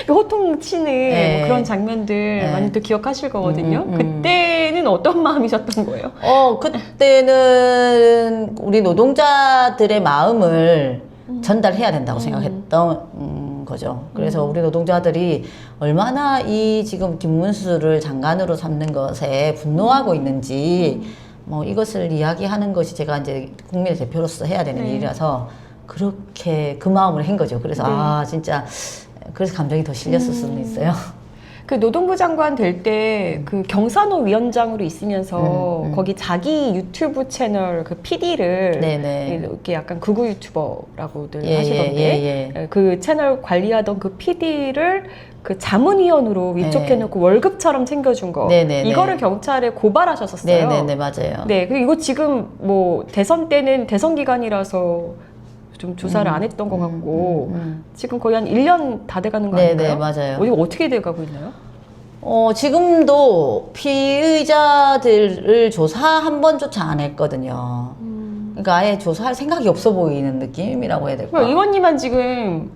호통치는 네. 뭐 그런 장면들 네. 많이들 기억하실 거거든요. 그때는 어떤 마음이셨던 거예요? 그때는 우리 노동자들의 마음을 전달해야 된다고 생각했던 거죠. 그래서 우리 노동자들이 얼마나 이 지금 김문수를 장관으로 삼는 것에 분노하고 있는지 뭐 이것을 이야기하는 것이 제가 이제 국민의 대표로서 해야 되는 네. 일이라서 그렇게 그 마음을 한 거죠. 그래서 네. 진짜 그래서 감정이 더 실렸을 수는 있어요. 그 노동부 장관 될 때 그 경산호 위원장으로 있으면서 거기 자기 유튜브 채널 그 PD를 네네. 이렇게 약간 극우 유튜버라고들 예, 하시던데 예. 그 채널 관리하던 그 PD를 그 자문위원으로 위촉해놓고 월급처럼 챙겨준 거 네네네. 이거를 경찰에 고발하셨었어요. 네네네, 맞아요. 네, 그리고 이거 지금 뭐 대선 때는 대선 기간이라서 좀 조사를 안 했던 것 같고 지금 거의 한 1년 다 돼가는 거 아닌가요? 네네, 맞아요. 이거 어떻게 돼가고 있나요? 지금도 피의자들을 조사 한 번조차 안 했거든요. 그러니까 아예 조사할 생각이 없어 보이는 느낌이라고 해야 될까? 의원님만 지금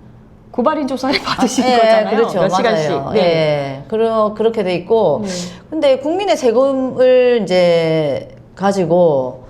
고발인 조사를 받으신 예, 거잖아요. 그렇죠. 몇 맞아요. 시간씩. 네. 예. 그렇게 돼 있고. 네. 근데 국민의 세금을 이제 가지고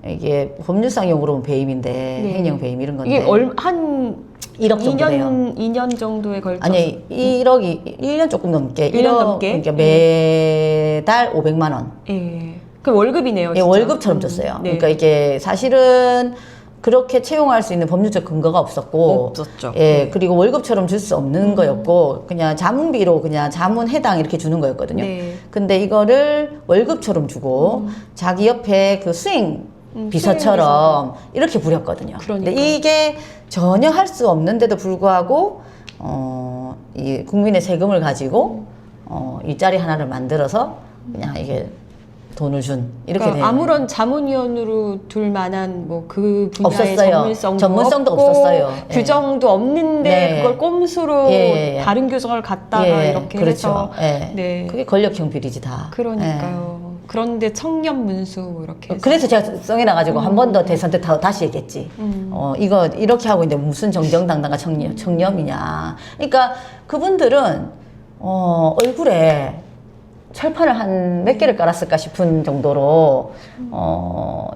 이게 법률상 용어로는 배임인데, 네. 횡령 배임 이런 건데. 이게 한 1억 정도 돼요. 2년 정도에 걸쳐서. 아니, 1년 조금 넘게. 1년 넘게? 그러니까 매달 500만 원. 예. 그 월급이네요. 예, 진짜. 월급처럼 줬어요. 네. 그러니까 이게 사실은 그렇게 채용할 수 있는 법률적 근거가 없었고, 없었죠. 예, 그리고 월급처럼 줄 수 없는 거였고, 그냥 자문비로 그냥 자문 해당 이렇게 주는 거였거든요. 네. 근데 이거를 월급처럼 주고, 자기 옆에 그 수행 비서처럼 수행비서가. 이렇게 부렸거든요. 그러니까. 근데 이게 전혀 할 수 없는데도 불구하고, 이 국민의 세금을 가지고, 일자리 하나를 만들어서 그냥 이게 돈을 준 이렇게 그러니까 되는. 아무런 자문위원으로 둘 만한 뭐 그 분야의 없었어요. 전문성도 없고, 없었어요. 예. 규정도 없는데 네. 그걸 꼼수로 예. 다른 규정을 갖다가 예, 이렇게 그렇죠. 해서 예. 네. 그게 권력형 비리지 다. 그러니까요. 그런데 청렴 문수 뭐 이렇게 해서. 그래서 제가 썽해놔가지고 한 번 더 대선 때 다시 얘기했지. 이거 이렇게 하고 있는데 무슨 정정당당한 청렴이냐. 그러니까 그분들은 얼굴에 철판을 한 몇 개를 깔았을까 싶은 정도로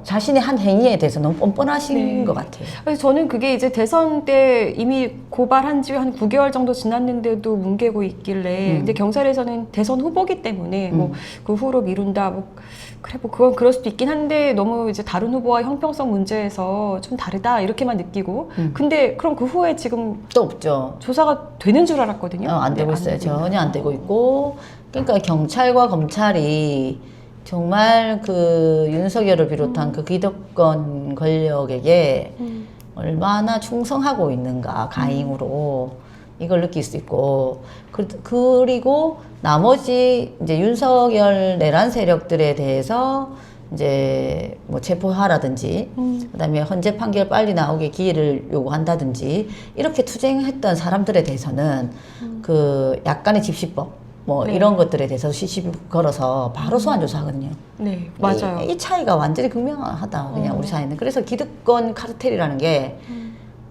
자신의 한 행위에 대해서 너무 뻔뻔하신 네. 것 같아요. 그래서 저는 그게 이제 대선 때 이미 고발한 지 한 9개월 정도 지났는데도 뭉개고 있길래 근데 경찰에서는 대선 후보기 때문에 뭐 그 후로 미룬다 뭐 그래 뭐 그건 그럴 수도 있긴 한데 너무 이제 다른 후보와 형평성 문제에서 좀 다르다 이렇게만 느끼고 근데 그럼 그 후에 지금 또 없죠. 조사가 되는 줄 알았거든요. 안 되고 네, 있어요. 되고 있나요? 전혀 안 되고 있고. 그러니까 경찰과 검찰이 정말 그 윤석열을 비롯한 그 기득권 권력에게 얼마나 충성하고 있는가 가잉으로 이걸 느낄 수 있고 그리고 나머지 이제 윤석열 내란 세력들에 대해서 이제 뭐 체포하라든지 그다음에 헌재 판결 빨리 나오게 기회를 요구한다든지 이렇게 투쟁했던 사람들에 대해서는 그 약간의 집시법 뭐 네. 이런 것들에 대해서 시시 걸어서 바로 소환 조사하거든요. 네, 맞아요. 이 차이가 완전히 극명하다 그냥 우리 사회는. 그래서 기득권 카르텔이라는 게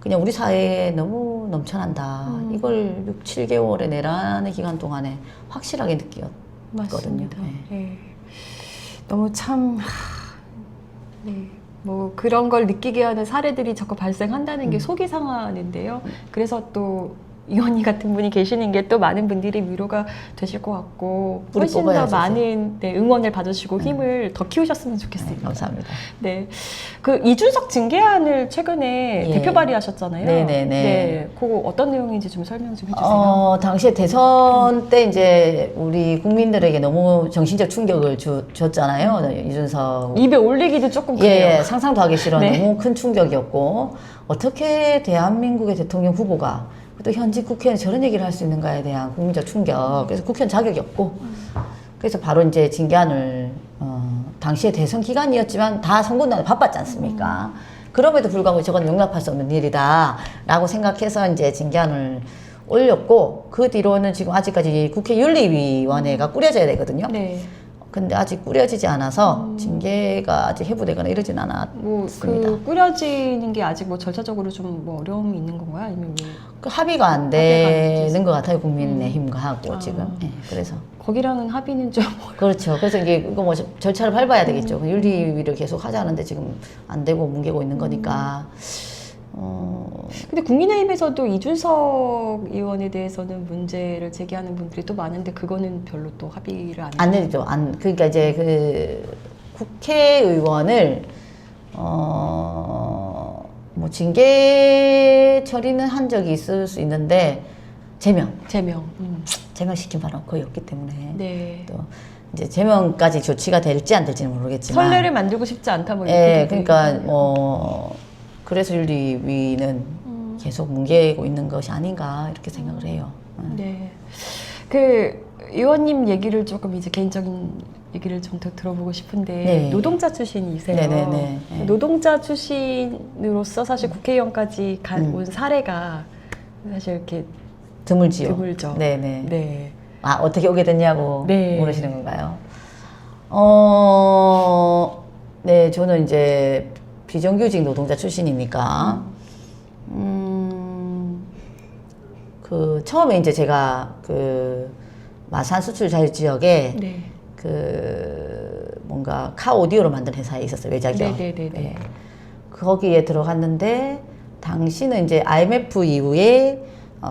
그냥 우리 사회에 너무 넘쳐난다. 이걸 6, 7개월의 내란의 기간 동안에 확실하게 느꼈거든요. 맞습니다. 네. 네. 너무 참, 네. 뭐 그런 걸 느끼게 하는 사례들이 자꾸 발생한다는 게 속이 상하는데요. 그래서 또 이원희 같은 분이 계시는 게 또 많은 분들이 위로가 되실 것 같고 우리 훨씬 더 뽑아야죠, 많은 네, 응원을 받으시고 힘을 더 키우셨으면 좋겠습니다. 네, 감사합니다. 네, 그 이준석 징계안을 최근에 예. 대표 발의하셨잖아요. 네네네. 네, 그거 어떤 내용인지 좀 설명 좀 해주세요. 당시에 대선 때 이제 우리 국민들에게 너무 정신적 충격을 줬잖아요. 이준석. 입에 올리기도 조금 예, 그래요. 예, 상상도 하기 싫은 네. 너무 큰 충격이었고 어떻게 대한민국의 대통령 후보가 또 현직 국회의원 저런 얘기를 할 수 있는가에 대한 국민적 충격. 그래서 국회의원 자격이 없고 그래서 바로 이제 징계안을 당시에 대선 기간이었지만 다 선거날 바빴지 않습니까? 그럼에도 불구하고 저건 용납할 수 없는 일이다라고 생각해서 이제 징계안을 올렸고 그 뒤로는 지금 아직까지 국회 윤리위원회가 꾸려져야 되거든요. 네. 근데 아직 꾸려지지 않아서 징계가 아직 해부되거나 이러진 않았습니다. 뭐 그 꾸려지는 게 아직 뭐 절차적으로 좀 뭐 어려움이 있는 건가요? 아니면 뭐 그 합의가 안 되는 것 같아요. 국민의힘과 하고 아. 지금. 예, 그래서. 거기랑은 합의는 좀 그렇죠. 그래서 이게 이거 뭐 절차를 밟아야 되겠죠. 윤리위를 계속 하자는데 지금 안 되고 뭉개고 있는 거니까. 근데 국민의힘에서도 이준석 의원에 대해서는 문제를 제기하는 분들이 또 많은데 그거는 별로 또 합의를 안 안 해요. 되죠. 그러니까 이제 그 국회의원을 뭐 징계 처리는 한 적이 있을 수 있는데 제명 제명시킨 바는 거의 없기 때문에 네. 또 이제 제명까지 조치가 될지 안 될지는 모르겠지만 선례를 만들고 싶지 않다 뭐 예, 이렇게 그러니까 뭐 그래서 윤리위는 계속 뭉개고 있는 것이 아닌가 이렇게 생각을 해요. 네. 그 의원님 얘기를 조금 이제 개인적인 얘기를 좀 더 들어보고 싶은데 네. 노동자 출신이세요. 네네네. 네. 노동자 출신으로서 사실 국회의원까지 온 사례가 사실 이렇게 드물지요. 드물죠. 네네. 네. 아, 어떻게 오게 됐냐고 네. 물으시는 건가요? 네, 저는 이제 비정규직 노동자 출신이니까, 그, 처음에 이제 제가 그, 마산 수출 자유 지역에 네. 그, 뭔가 카 오디오로 만든 회사에 있었어요, 외자기업. 네네네. 네. 거기에 들어갔는데, 당시는 이제 IMF 이후에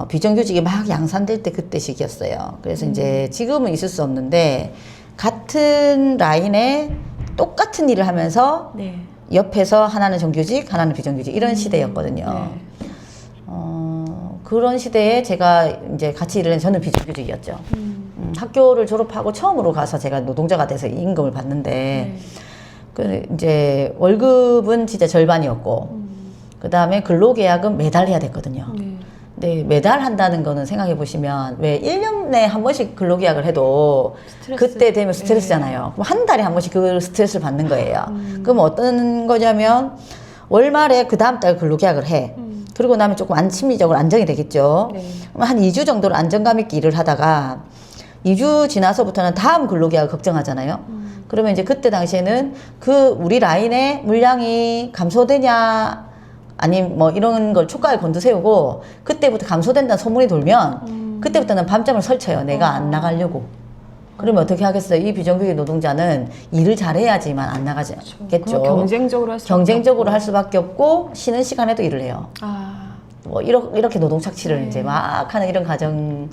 비정규직이 막 양산될 때 그때 시기였어요. 그래서 이제 지금은 있을 수 없는데 같은 라인에 똑같은 일을 하면서 네. 옆에서 하나는 정규직, 하나는 비정규직 이런 시대였거든요. 네. 그런 시대에 제가 이제 같이 일을 했는데 저는 비정규직이었죠. 학교를 졸업하고 처음으로 가서 제가 노동자가 돼서 임금을 받는데 네. 그 이제 월급은 진짜 절반이었고 그 다음에 근로계약은 매달 해야 됐거든요. 네. 네, 매달 한다는 거는 생각해 보시면 왜 1년에 한 번씩 근로계약을 해도 스트레스. 그때 되면 스트레스잖아요. 그럼 한 달에 한 번씩 그 스트레스를 받는 거예요. 그럼 어떤 거냐면 월말에 그 다음 달 근로계약을 해. 그리고 나면 조금 심리적으로 안정이 되겠죠. 네. 그럼 한 2주 정도를 안정감 있게 일을 하다가 2주 지나서부터는 다음 근로계약을 걱정하잖아요. 그러면 이제 그때 당시에는 그 우리 라인의 물량이 감소되냐 아니면 뭐 이런 걸 촉각에 곤두세우고 그때부터 감소된다는 소문이 돌면 그때부터는 밤잠을 설쳐요. 내가 안 나가려고. 그러면 어떻게 하겠어요? 이 비정규직 노동자는 일을 잘해야지만 안 나가겠죠. 경쟁적으로 할 수 경쟁적으로 할 수밖에 없고 쉬는 시간에도 일을 해요. 아, 뭐 이렇게 노동 착취를 이제 막 하는 이런 가정의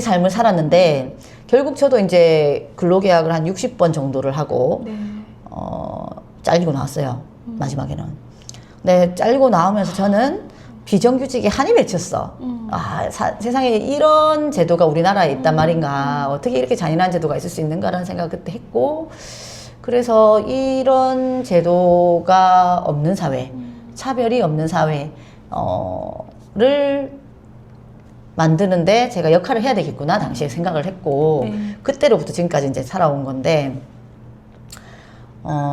삶을 살았는데 결국 저도 이제 근로계약을 한 60번 정도를 하고 네. 잘리고 나왔어요. 마지막에는. 네, 잘리고 나오면서 저는 비정규직이 한이 맺혔어. 세상에 이런 제도가 우리나라에 있단 말인가. 어떻게 이렇게 잔인한 제도가 있을 수 있는가라는 생각을 그때 했고, 그래서 이런 제도가 없는 사회, 차별이 없는 사회를 만드는데 제가 역할을 해야 되겠구나 당시에 생각을 했고 그때로부터 지금까지 이제 살아온 건데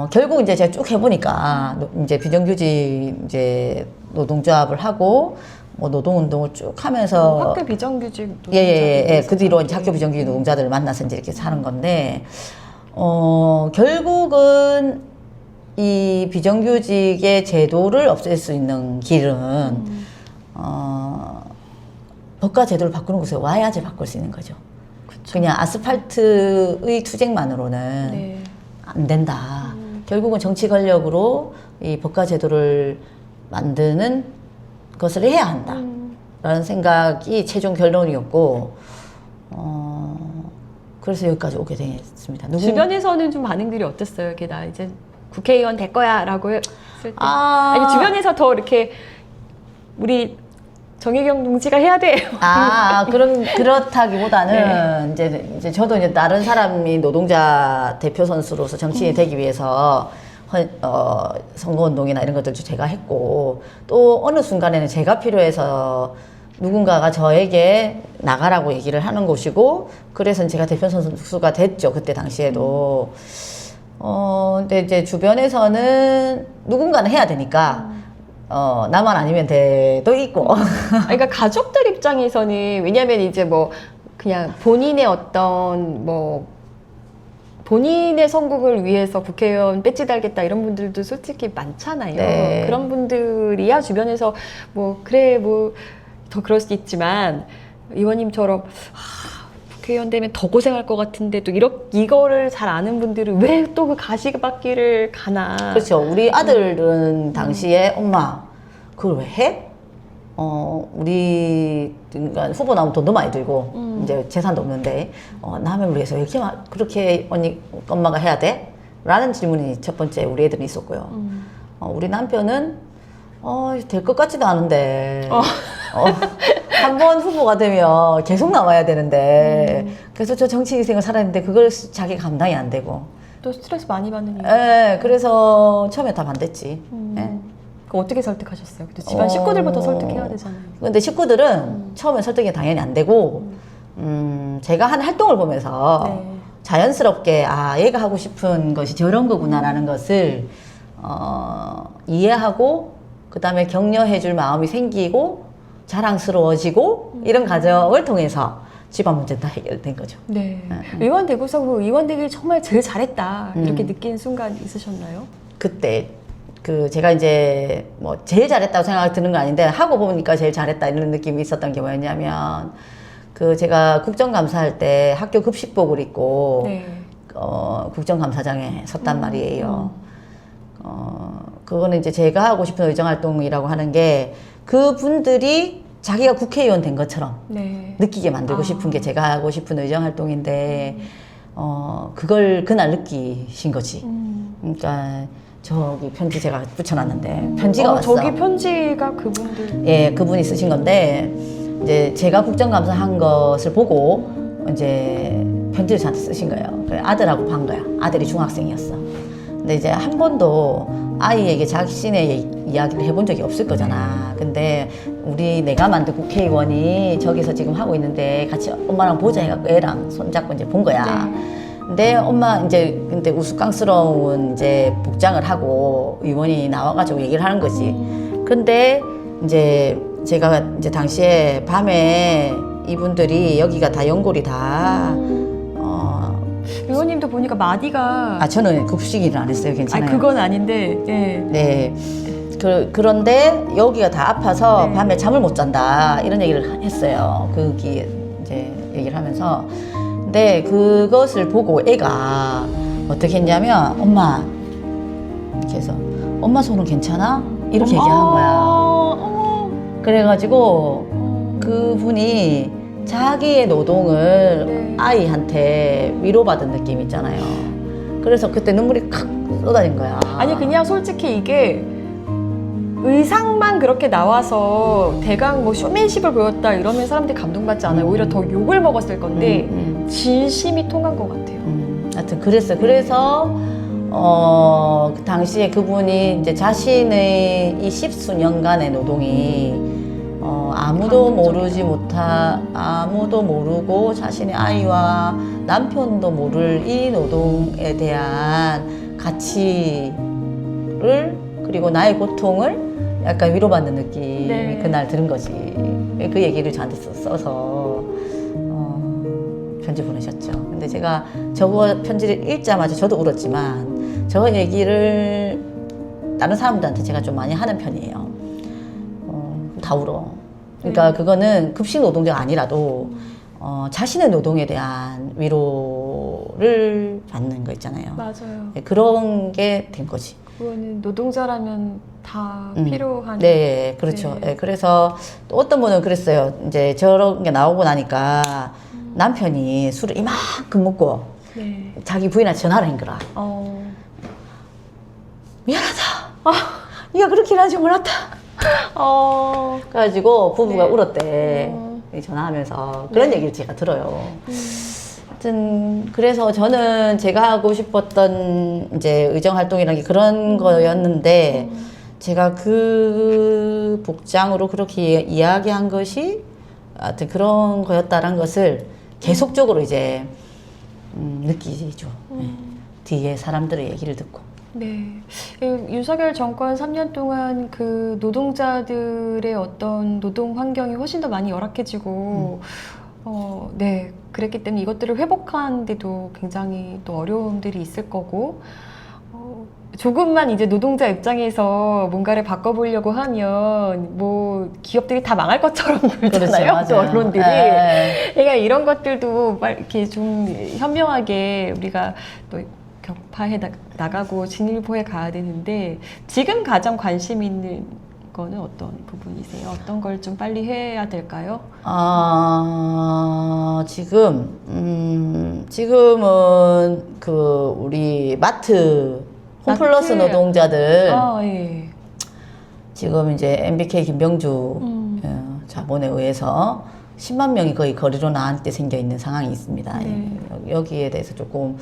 결국 이제 제가 쭉 해보니까 이제 비정규직 이제 노동조합을 하고 뭐 노동운동을 쭉 하면서 학교 비정규직 예. 그 뒤로 이제 학교 비정규직 노동자들을 만나서 이제 이렇게 사는 건데 결국은 이 비정규직의 제도를 없앨 수 있는 길은 법과 제도를 바꾸는 곳에 와야지 바꿀 수 있는 거죠. 그쵸. 그냥 아스팔트의 투쟁만으로는 네. 안 된다. 결국은 정치 권력으로 이 법과 제도를 만드는 것을 해야 한다. 라는 생각이 최종 결론이었고, 그래서 여기까지 오게 됐습니다. 주변에서는 좀 반응들이 어땠어요? 이렇게 나 이제 국회의원 될 거야 라고 했을 때. 아니, 주변에서 더 이렇게 우리 정혜경 동지가 해야 돼요. 그렇다기보다는 이제 저도 이제 다른 사람이 노동자 대표 선수로서 정치인이 되기 위해서 선거운동이나 이런 것들 제가 했고 또 어느 순간에는 제가 필요해서 누군가가 저에게 나가라고 얘기를 하는 곳이고 그래서 제가 대표 선수가 됐죠. 그때 당시에도. 근데 이제 주변에서는 누군가는 해야 되니까 나만 아니면 돼도 있고. 그러니까 가족들 입장에서는 왜냐면 이제 뭐 그냥 본인의 어떤 뭐 본인의 성공을 위해서 국회의원 배지 달겠다 이런 분들도 솔직히 많잖아요. 네. 그런 분들이야 주변에서 뭐 그래 뭐 더 그럴 수도 있지만 의원님처럼 국회의원 되면 더 고생할 것 같은데 또 이거를 잘 아는 분들은 왜 또 그 가시밭길을 가나. 그렇죠. 우리 아들은 당시에 엄마 그걸 왜 해? 우리 그러니까 후보 나오면 돈도 많이 들고 이제 재산도 없는데 남을 위해서 이렇게 그렇게 언니 엄마가 해야 돼? 라는 질문이 첫 번째 우리 애들은 있었고요. 우리 남편은 될 것 같지도 않은데 한 번 후보가 되면 계속 나와야 되는데 그래서 저 정치 인생을 살았는데 그걸 자기가 감당이 안 되고 또 스트레스 많이 받는 일. 예, 그래서 처음에 다 반대했지. 예. 그 어떻게 설득하셨어요? 그래도 집안 식구들부터 설득해야 되잖아요. 근데 식구들은 처음에 설득이 당연히 안 되고 제가 한 활동을 보면서 네. 자연스럽게 얘가 하고 싶은 것이 저런 거구나라는 것을 이해하고 그 다음에 격려해 줄 마음이 생기고 자랑스러워지고 이런 과정을 통해서 집안 문제는 다 해결된 거죠. 네. 의원 되고서 그 의원 되길 정말 제일 잘했다 이렇게 느낀 순간 있으셨나요? 그때 제가 이제 뭐 제일 잘했다고 생각이 드는 건 아닌데 하고 보니까 제일 잘했다 이런 느낌이 있었던 게 뭐였냐면 제가 국정감사할 때 학교 급식복을 입고 네. 국정감사장에 섰단 말이에요. 그거는 이제 제가 하고 싶은 의정활동이라고 하는 게 그분들이 자기가 국회의원 된 것처럼 네. 느끼게 만들고 싶은 게 제가 하고 싶은 의정활동인데 그걸 그날 느끼신 거지. 그러니까 저기 편지 제가 붙여놨는데 편지가 왔어. 저기 편지가 그분들. 예, 그분이 쓰신 건데 이제 제가 국정감사한 것을 보고 이제 편지를 저한테 쓰신 거예요. 그래, 아들하고 반 거야. 아들이 중학생이었어. 근데 이제 한 번도 아이에게 자신의 이야기를 해본 적이 없을 거잖아. 근데 내가 만든 국회의원이 저기서 지금 하고 있는데 같이 엄마랑 보자 해갖고 애랑 손잡고 이제 본 거야. 네. 근데 엄마 이제 근데 우스꽝스러운 이제 복장을 하고 의원이 나와가지고 얘기를 하는 거지. 근데 이제 제가 이제 당시에 밤에 이분들이 여기가 다 연골이 의원님도 보니까 마디가. 저는 급식일을 안 했어요. 괜찮아요. 그건 아닌데. 예. 네. 그런데 여기가 다 아파서 네. 밤에 잠을 못 잔다 이런 얘기를 했어요. 거기 이제 얘기를 하면서. 근데 그것을 보고 애가 어떻게 했냐면 엄마 이렇게 해서 엄마 손은 괜찮아? 이렇게 얘기한 거야. 그래가지고 그분이 자기의 노동을 네. 아이한테 위로받은 느낌 있잖아요. 그래서 그때 눈물이 칵 쏟아진 거야. 아니 그냥 솔직히 이게 의상만 그렇게 나와서 대강 뭐 쇼맨십을 보였다 이러면 사람들이 감동받지 않아요. 오히려 더 욕을 먹었을 건데 진심이 통한 것 같아요. 하여튼 그랬어요. 그래서 그 당시에 그분이 이제 자신의 이 십수년간의 노동이 아무도 모르고 자신의 아이와 남편도 모를 이 노동에 대한 가치를 그리고 나의 고통을 약간 위로받는 느낌이 네. 그날 들은 거지. 그 얘기를 저한테 써서 편지 보내셨죠. 근데 제가 저거 편지를 읽자마자 저도 울었지만 저 얘기를 다른 사람들한테 제가 좀 많이 하는 편이에요. 다 울어. 그러니까 그거는 급식 노동자가 아니라도 자신의 노동에 대한 위로를 받는 거 있잖아요. 맞아요. 네, 그런 게 된 거지. 그거는 노동자라면 다 필요한. 네, 그렇죠. 네. 네, 그래서 또 어떤 분은 그랬어요. 이제 저런 게 나오고 나니까 남편이 술을 이만큼 먹고 네. 자기 부인한테 전화를 한 거라. 미안하다. 네가 그렇게 일하지 몰랐다. 그래가지고 부부가 네. 울었대. 전화하면서 그런 얘기를 제가 들어요. 하여튼 그래서 저는 제가 하고 싶었던 이제 의정 활동이라는 게 그런 거였는데 제가 그 복장으로 그렇게 이야기한 것이 하여튼 그런 거였다는 것을 계속적으로 이제 느끼죠. 네. 뒤에 사람들의 얘기를 듣고. 네. 윤석열 정권 3년 동안 그 노동자들의 어떤 노동 환경이 훨씬 더 많이 열악해지고, 네. 그랬기 때문에 이것들을 회복하는데도 굉장히 또 어려움들이 있을 거고, 조금만 이제 노동자 입장에서 뭔가를 바꿔보려고 하면 뭐 기업들이 다 망할 것처럼 굴잖아요. 그렇죠, 또 맞아요. 언론들이. 네. 그러니까 이런 것들도 이렇게 좀 현명하게 우리가 또 격파해 나가고 진일보해 가야 되는데 지금 가장 관심 있는 거는 어떤 부분이세요? 어떤 걸 좀 빨리 해야 될까요? 지금은 그 우리 마트 홈플러스 마트. 노동자들 예. 지금 이제 MBK 김병주 자본에 의해서 10만 명이 거의 거리로 나앉게 생겨 있는 상황이 있습니다. 네. 여기에 대해서 조금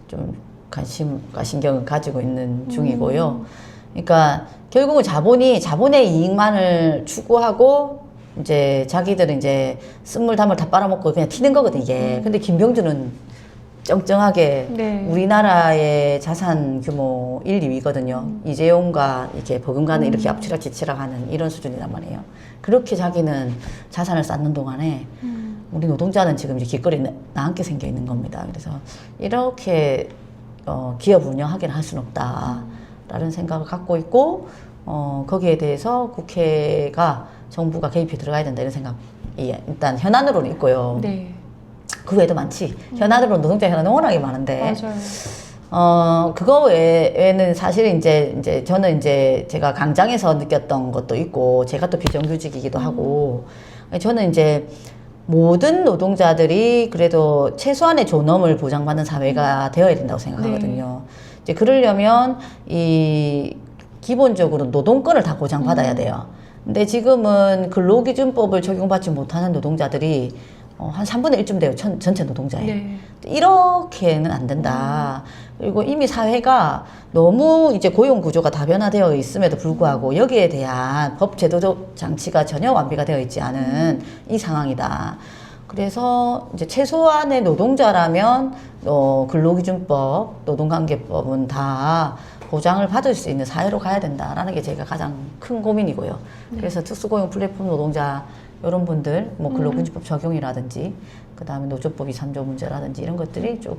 좀 관심과 신경을 가지고 있는 중이고요. 그러니까 결국은 자본의 이익만을 추구하고 이제 자기들은 이제 쓴물 단물 다 빨아먹고 그냥 튀는 거거든 이게. 근데 김병주는 쩡쩡하게 네. 우리나라의 자산 규모 1, 2위거든요. 이재용과 이렇게 버금가는 이렇게 앞치락뒤치락하는 이런 수준이란 말이에요. 그렇게 자기는 자산을 쌓는 동안에 우리 노동자는 지금 이제 길거리에 나앉게 생겨 있는 겁니다. 그래서 이렇게 기업 운영하기는 할 수는 없다라는 생각을 갖고 있고 거기에 대해서 국회가 정부가 개입이 들어가야 된다 이런 생각이 일단 현안으로는 있고요. 네. 그 외에도 많지. 현안으로 노동자 현안은 워낙에 많은데. 맞아요. 그거 외에는 사실 이제 저는 이제 제가 강장에서 느꼈던 것도 있고, 제가 또 비정규직이기도 하고, 저는 이제 모든 노동자들이 그래도 최소한의 존엄을 보장받는 사회가 되어야 된다고 생각하거든요. 이제 그러려면 기본적으로 노동권을 다 보장받아야 돼요. 근데 지금은 근로기준법을 적용받지 못하는 노동자들이 한 3분의 1쯤 돼요. 전체 노동자에. 네. 이렇게는 안 된다. 그리고 이미 사회가 너무 이제 고용 구조가 다변화되어 있음에도 불구하고 여기에 대한 법 제도적 장치가 전혀 완비가 되어 있지 않은 이 상황이다. 그래서 이제 최소한의 노동자라면 근로기준법, 노동관계법은 다 보장을 받을 수 있는 사회로 가야 된다라는 게 제가 가장 큰 고민이고요. 그래서 특수고용 플랫폼 노동자 이런 분들 뭐 근로기준법 적용이라든지 그다음에 노조법 2~3조 문제라든지 이런 것들이 쭉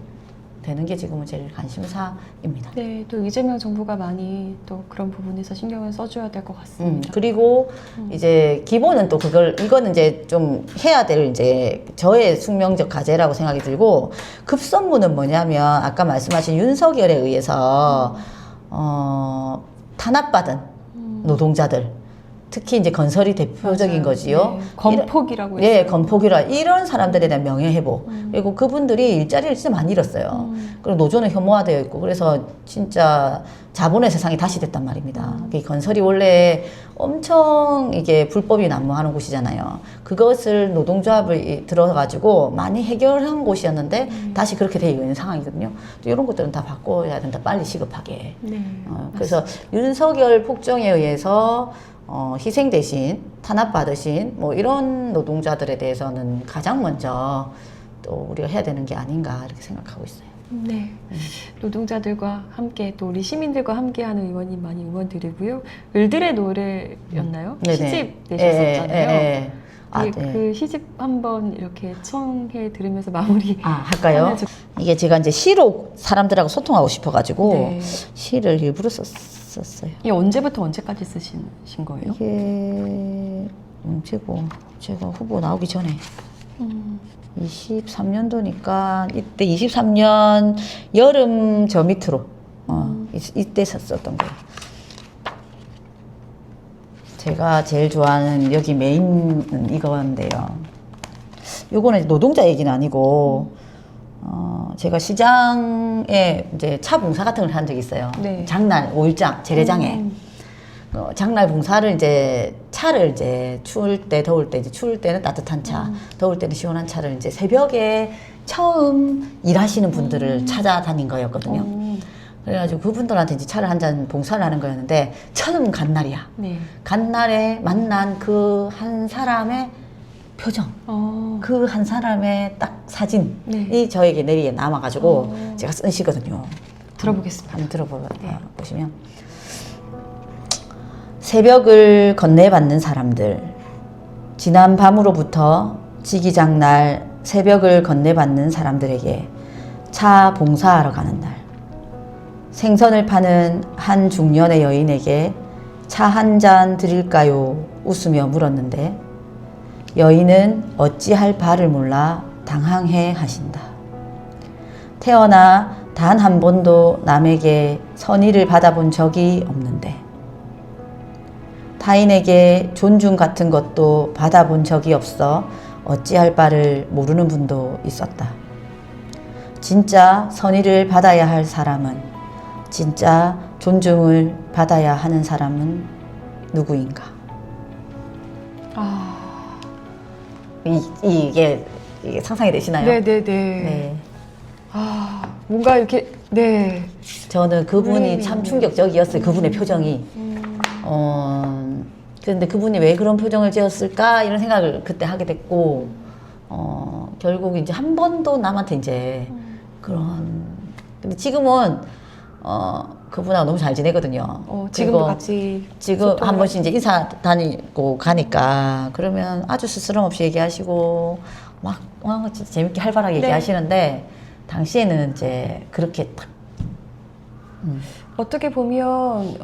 되는 게 지금은 제일 관심사입니다. 네, 또 이재명 정부가 많이 또 그런 부분에서 신경을 써줘야 될 것 같습니다. 그리고 이제 기본은 또 이거는 이제 좀 해야 될 이제 저의 숙명적 과제라고 생각이 들고 급선무는 뭐냐면 아까 말씀하신 윤석열에 의해서 탄압받은 노동자들 특히 이제 건설이 대표적인 맞아요. 거지요. 네. 건폭이라고 예, 했어요. 건폭이라 이런 사람들에 대한 명예회복. 그리고 그분들이 일자리를 진짜 많이 잃었어요. 그리고 노조는 혐오화되어 있고 그래서 진짜 자본의 세상이 다시 됐단 말입니다. 이 건설이 원래 엄청 이게 불법이 난무하는 곳이잖아요. 그것을 노동조합을 들어가지고 많이 해결한 곳이었는데 다시 그렇게 되어 있는 상황이거든요. 또 이런 것들은 다 바꿔야 된다. 빨리 시급하게. 네. 그래서 윤석열 폭정에 의해서 희생 대신 탄압받으신 뭐 이런 노동자들에 대해서는 가장 먼저 또 우리가 해야 되는 게 아닌가 이렇게 생각하고 있어요. 네. 노동자들과 함께 또 우리 시민들과 함께하는 의원님 많이 응원드리고요. 을들의 노래였나요? 네네. 시집 내셨었잖아요. 아, 네, 네. 그 시집 한번 이렇게 청해 들으면서 마무리. 할까요? 하면 이게 제가 이제 시로 사람들하고 소통하고 싶어가지고 네. 시를 일부러 썼어요. 이게 언제부터 언제까지 쓰신 거예요? 이게 언제고 제가 후보 나오기 전에 23년도니까 이때 23년 여름 저 밑으로 이때 썼던 거예요. 제가 제일 좋아하는 여기 메인은 이건데요. 요거는 노동자 얘기는 아니고 제가 시장에 이제 차 봉사 같은 걸 한 적이 있어요. 네. 장날 5일장 재래장에 장날 봉사를 이제 차를 이제 추울 때 더울 때 이제 추울 때는 따뜻한 차, 더울 때는 시원한 차를 이제 새벽에 처음 일하시는 분들을 찾아다닌 거였거든요. 그래가지고 그분들한테 이제 차를 한 잔 봉사를 하는 거였는데 처음 간 날이야. 네. 간 날에 만난 그 한 사람의 표정, 그 한 사람의 딱 사진이 네. 저에게 내리에 남아가지고 제가 쓴 시거든요. 들어보겠습니다. 한번 보시면 새벽을 건네받는 사람들, 지난 밤으로부터 지기장날 새벽을 건네받는 사람들에게 차 봉사하러 가는 날, 생선을 파는 한 중년의 여인에게 차 한 잔 드릴까요? 웃으며 물었는데 여인은 어찌할 바를 몰라 당황해 하신다. 태어나 단 한 번도 남에게 선의를 받아본 적이 없는데 타인에게 존중 같은 것도 받아본 적이 없어 어찌할 바를 모르는 분도 있었다. 진짜 선의를 받아야 할 사람은, 진짜 존중을 받아야 하는 사람은 누구인가? 이게 상상이 되시나요? 네네네. 네. 뭔가 이렇게, 네. 저는 그분이 네. 참 충격적이었어요. 그분의 표정이. 그런데 그분이 왜 그런 표정을 지었을까 이런 생각을 그때 하게 됐고, 결국 이제 한 번도 남한테 이제 그런. 근데 지금은 그분하고 너무 잘 지내거든요. 지금도 그리고 같이 지금 소통을 한 번씩 이제 인사 다니고 가니까 그러면 아주 스스럼 없이 얘기하시고 막 진짜 재밌게 활발하게 네. 얘기하시는데 당시에는 이제 그렇게 딱 어떻게 보면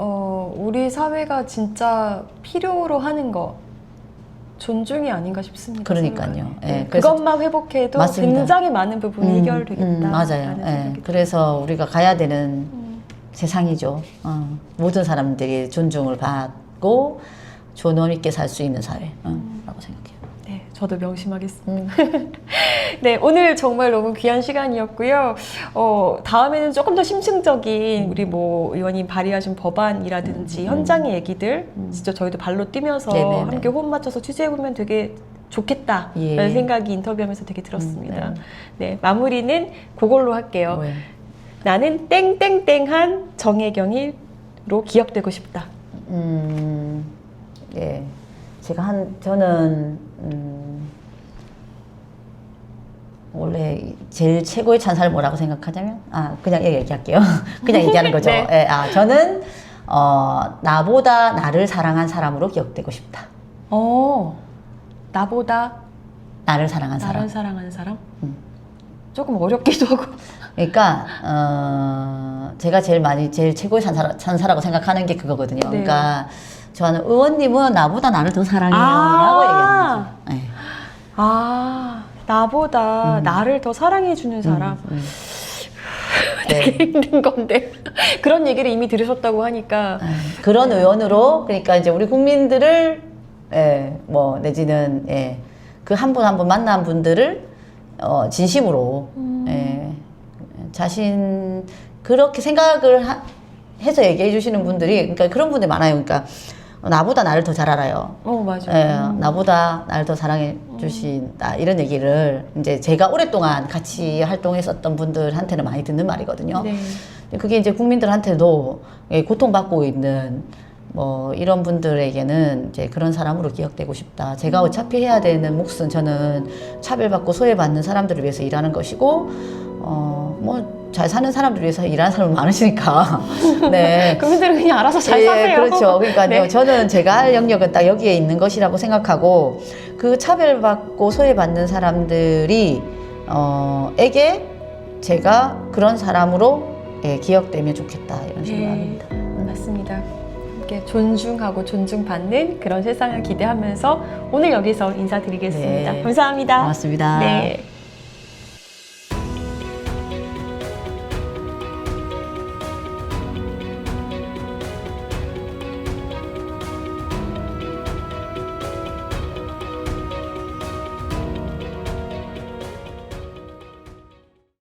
우리 사회가 진짜 필요로 하는 거 존중이 아닌가 싶습니다. 그러니까요. 생각에. 예, 네, 그래서 그것만 회복해도 맞습니다. 굉장히 많은 부분이 해결되겠다. 맞아요. 예, 그래서 우리가 가야 되는 세상이죠. 모든 사람들이 존중을 받고 존엄 있게 살 수 있는 사회라고 생각해요. 네, 저도 명심하겠습니다. 네, 오늘 정말 너무 귀한 시간이었고요. 다음에는 조금 더 심층적인 우리 뭐 의원님 발의하신 법안이라든지 현장의 얘기들 진짜 저희도 발로 뛰면서 네네네. 함께 호흡 맞춰서 취재해보면 되게 좋겠다라는 예. 생각이 인터뷰하면서 되게 들었습니다. 네, 마무리는 그걸로 할게요. 왜? 나는 땡땡땡한 정혜경이로 기억되고 싶다. 예. 저는 원래 제일 최고의 찬사를 뭐라고 생각하냐면 그냥 얘기할게요. 그냥 얘기하는 거죠. 네. 예, 저는 나보다 나를 사랑한 사람으로 기억되고 싶다. 나보다 나를 사랑한 사람. 나를 사랑하는 사람? 조금 어렵기도 하고. 그러니까 제가 제일 최고의 찬사라고 생각하는 게 그거거든요. 네. 그러니까 저는 의원님은 나보다 나를 더 사랑해요라고 얘기하는 거죠. 네. 나보다 나를 더 사랑해주는 사람. 되게 힘든 건데 그런 얘기를 이미 들으셨다고 하니까 그런 의원으로 그러니까 이제 우리 국민들을 뭐 내지는 그 한 분 한 분 만난 분들을 진심으로 자신 그렇게 생각을 해서 얘기해 주시는 분들이 그러니까 그런 분들이 많아요. 그러니까 나보다 나를 더 잘 알아요. 맞아요. 나보다 나를 더 사랑해 주신다 이런 얘기를 이제 제가 오랫동안 같이 활동했었던 분들한테는 많이 듣는 말이거든요. 네. 그게 이제 국민들한테도 고통받고 있는 뭐 이런 분들에게는 이제 그런 사람으로 기억되고 싶다. 제가 어차피 해야 되는 몫은 저는 차별받고 소외받는 사람들을 위해서 일하는 것이고 뭐 잘 사는 사람들을 위해서 일하는 사람이 많으시니까 네. 국민들은 그냥 알아서 잘 사세요. 그렇죠. 그러니까 네. 저는 제가 할 영역은 딱 여기에 있는 것이라고 생각하고 그 차별받고 소외받는 사람들이 에게 제가 그런 사람으로 기억되면 좋겠다 이런 생각합니다. 맞습니다. 이렇게 존중하고 존중받는 그런 세상을 기대하면서 오늘 여기서 인사드리겠습니다. 네. 감사합니다. 고맙습니다. 네.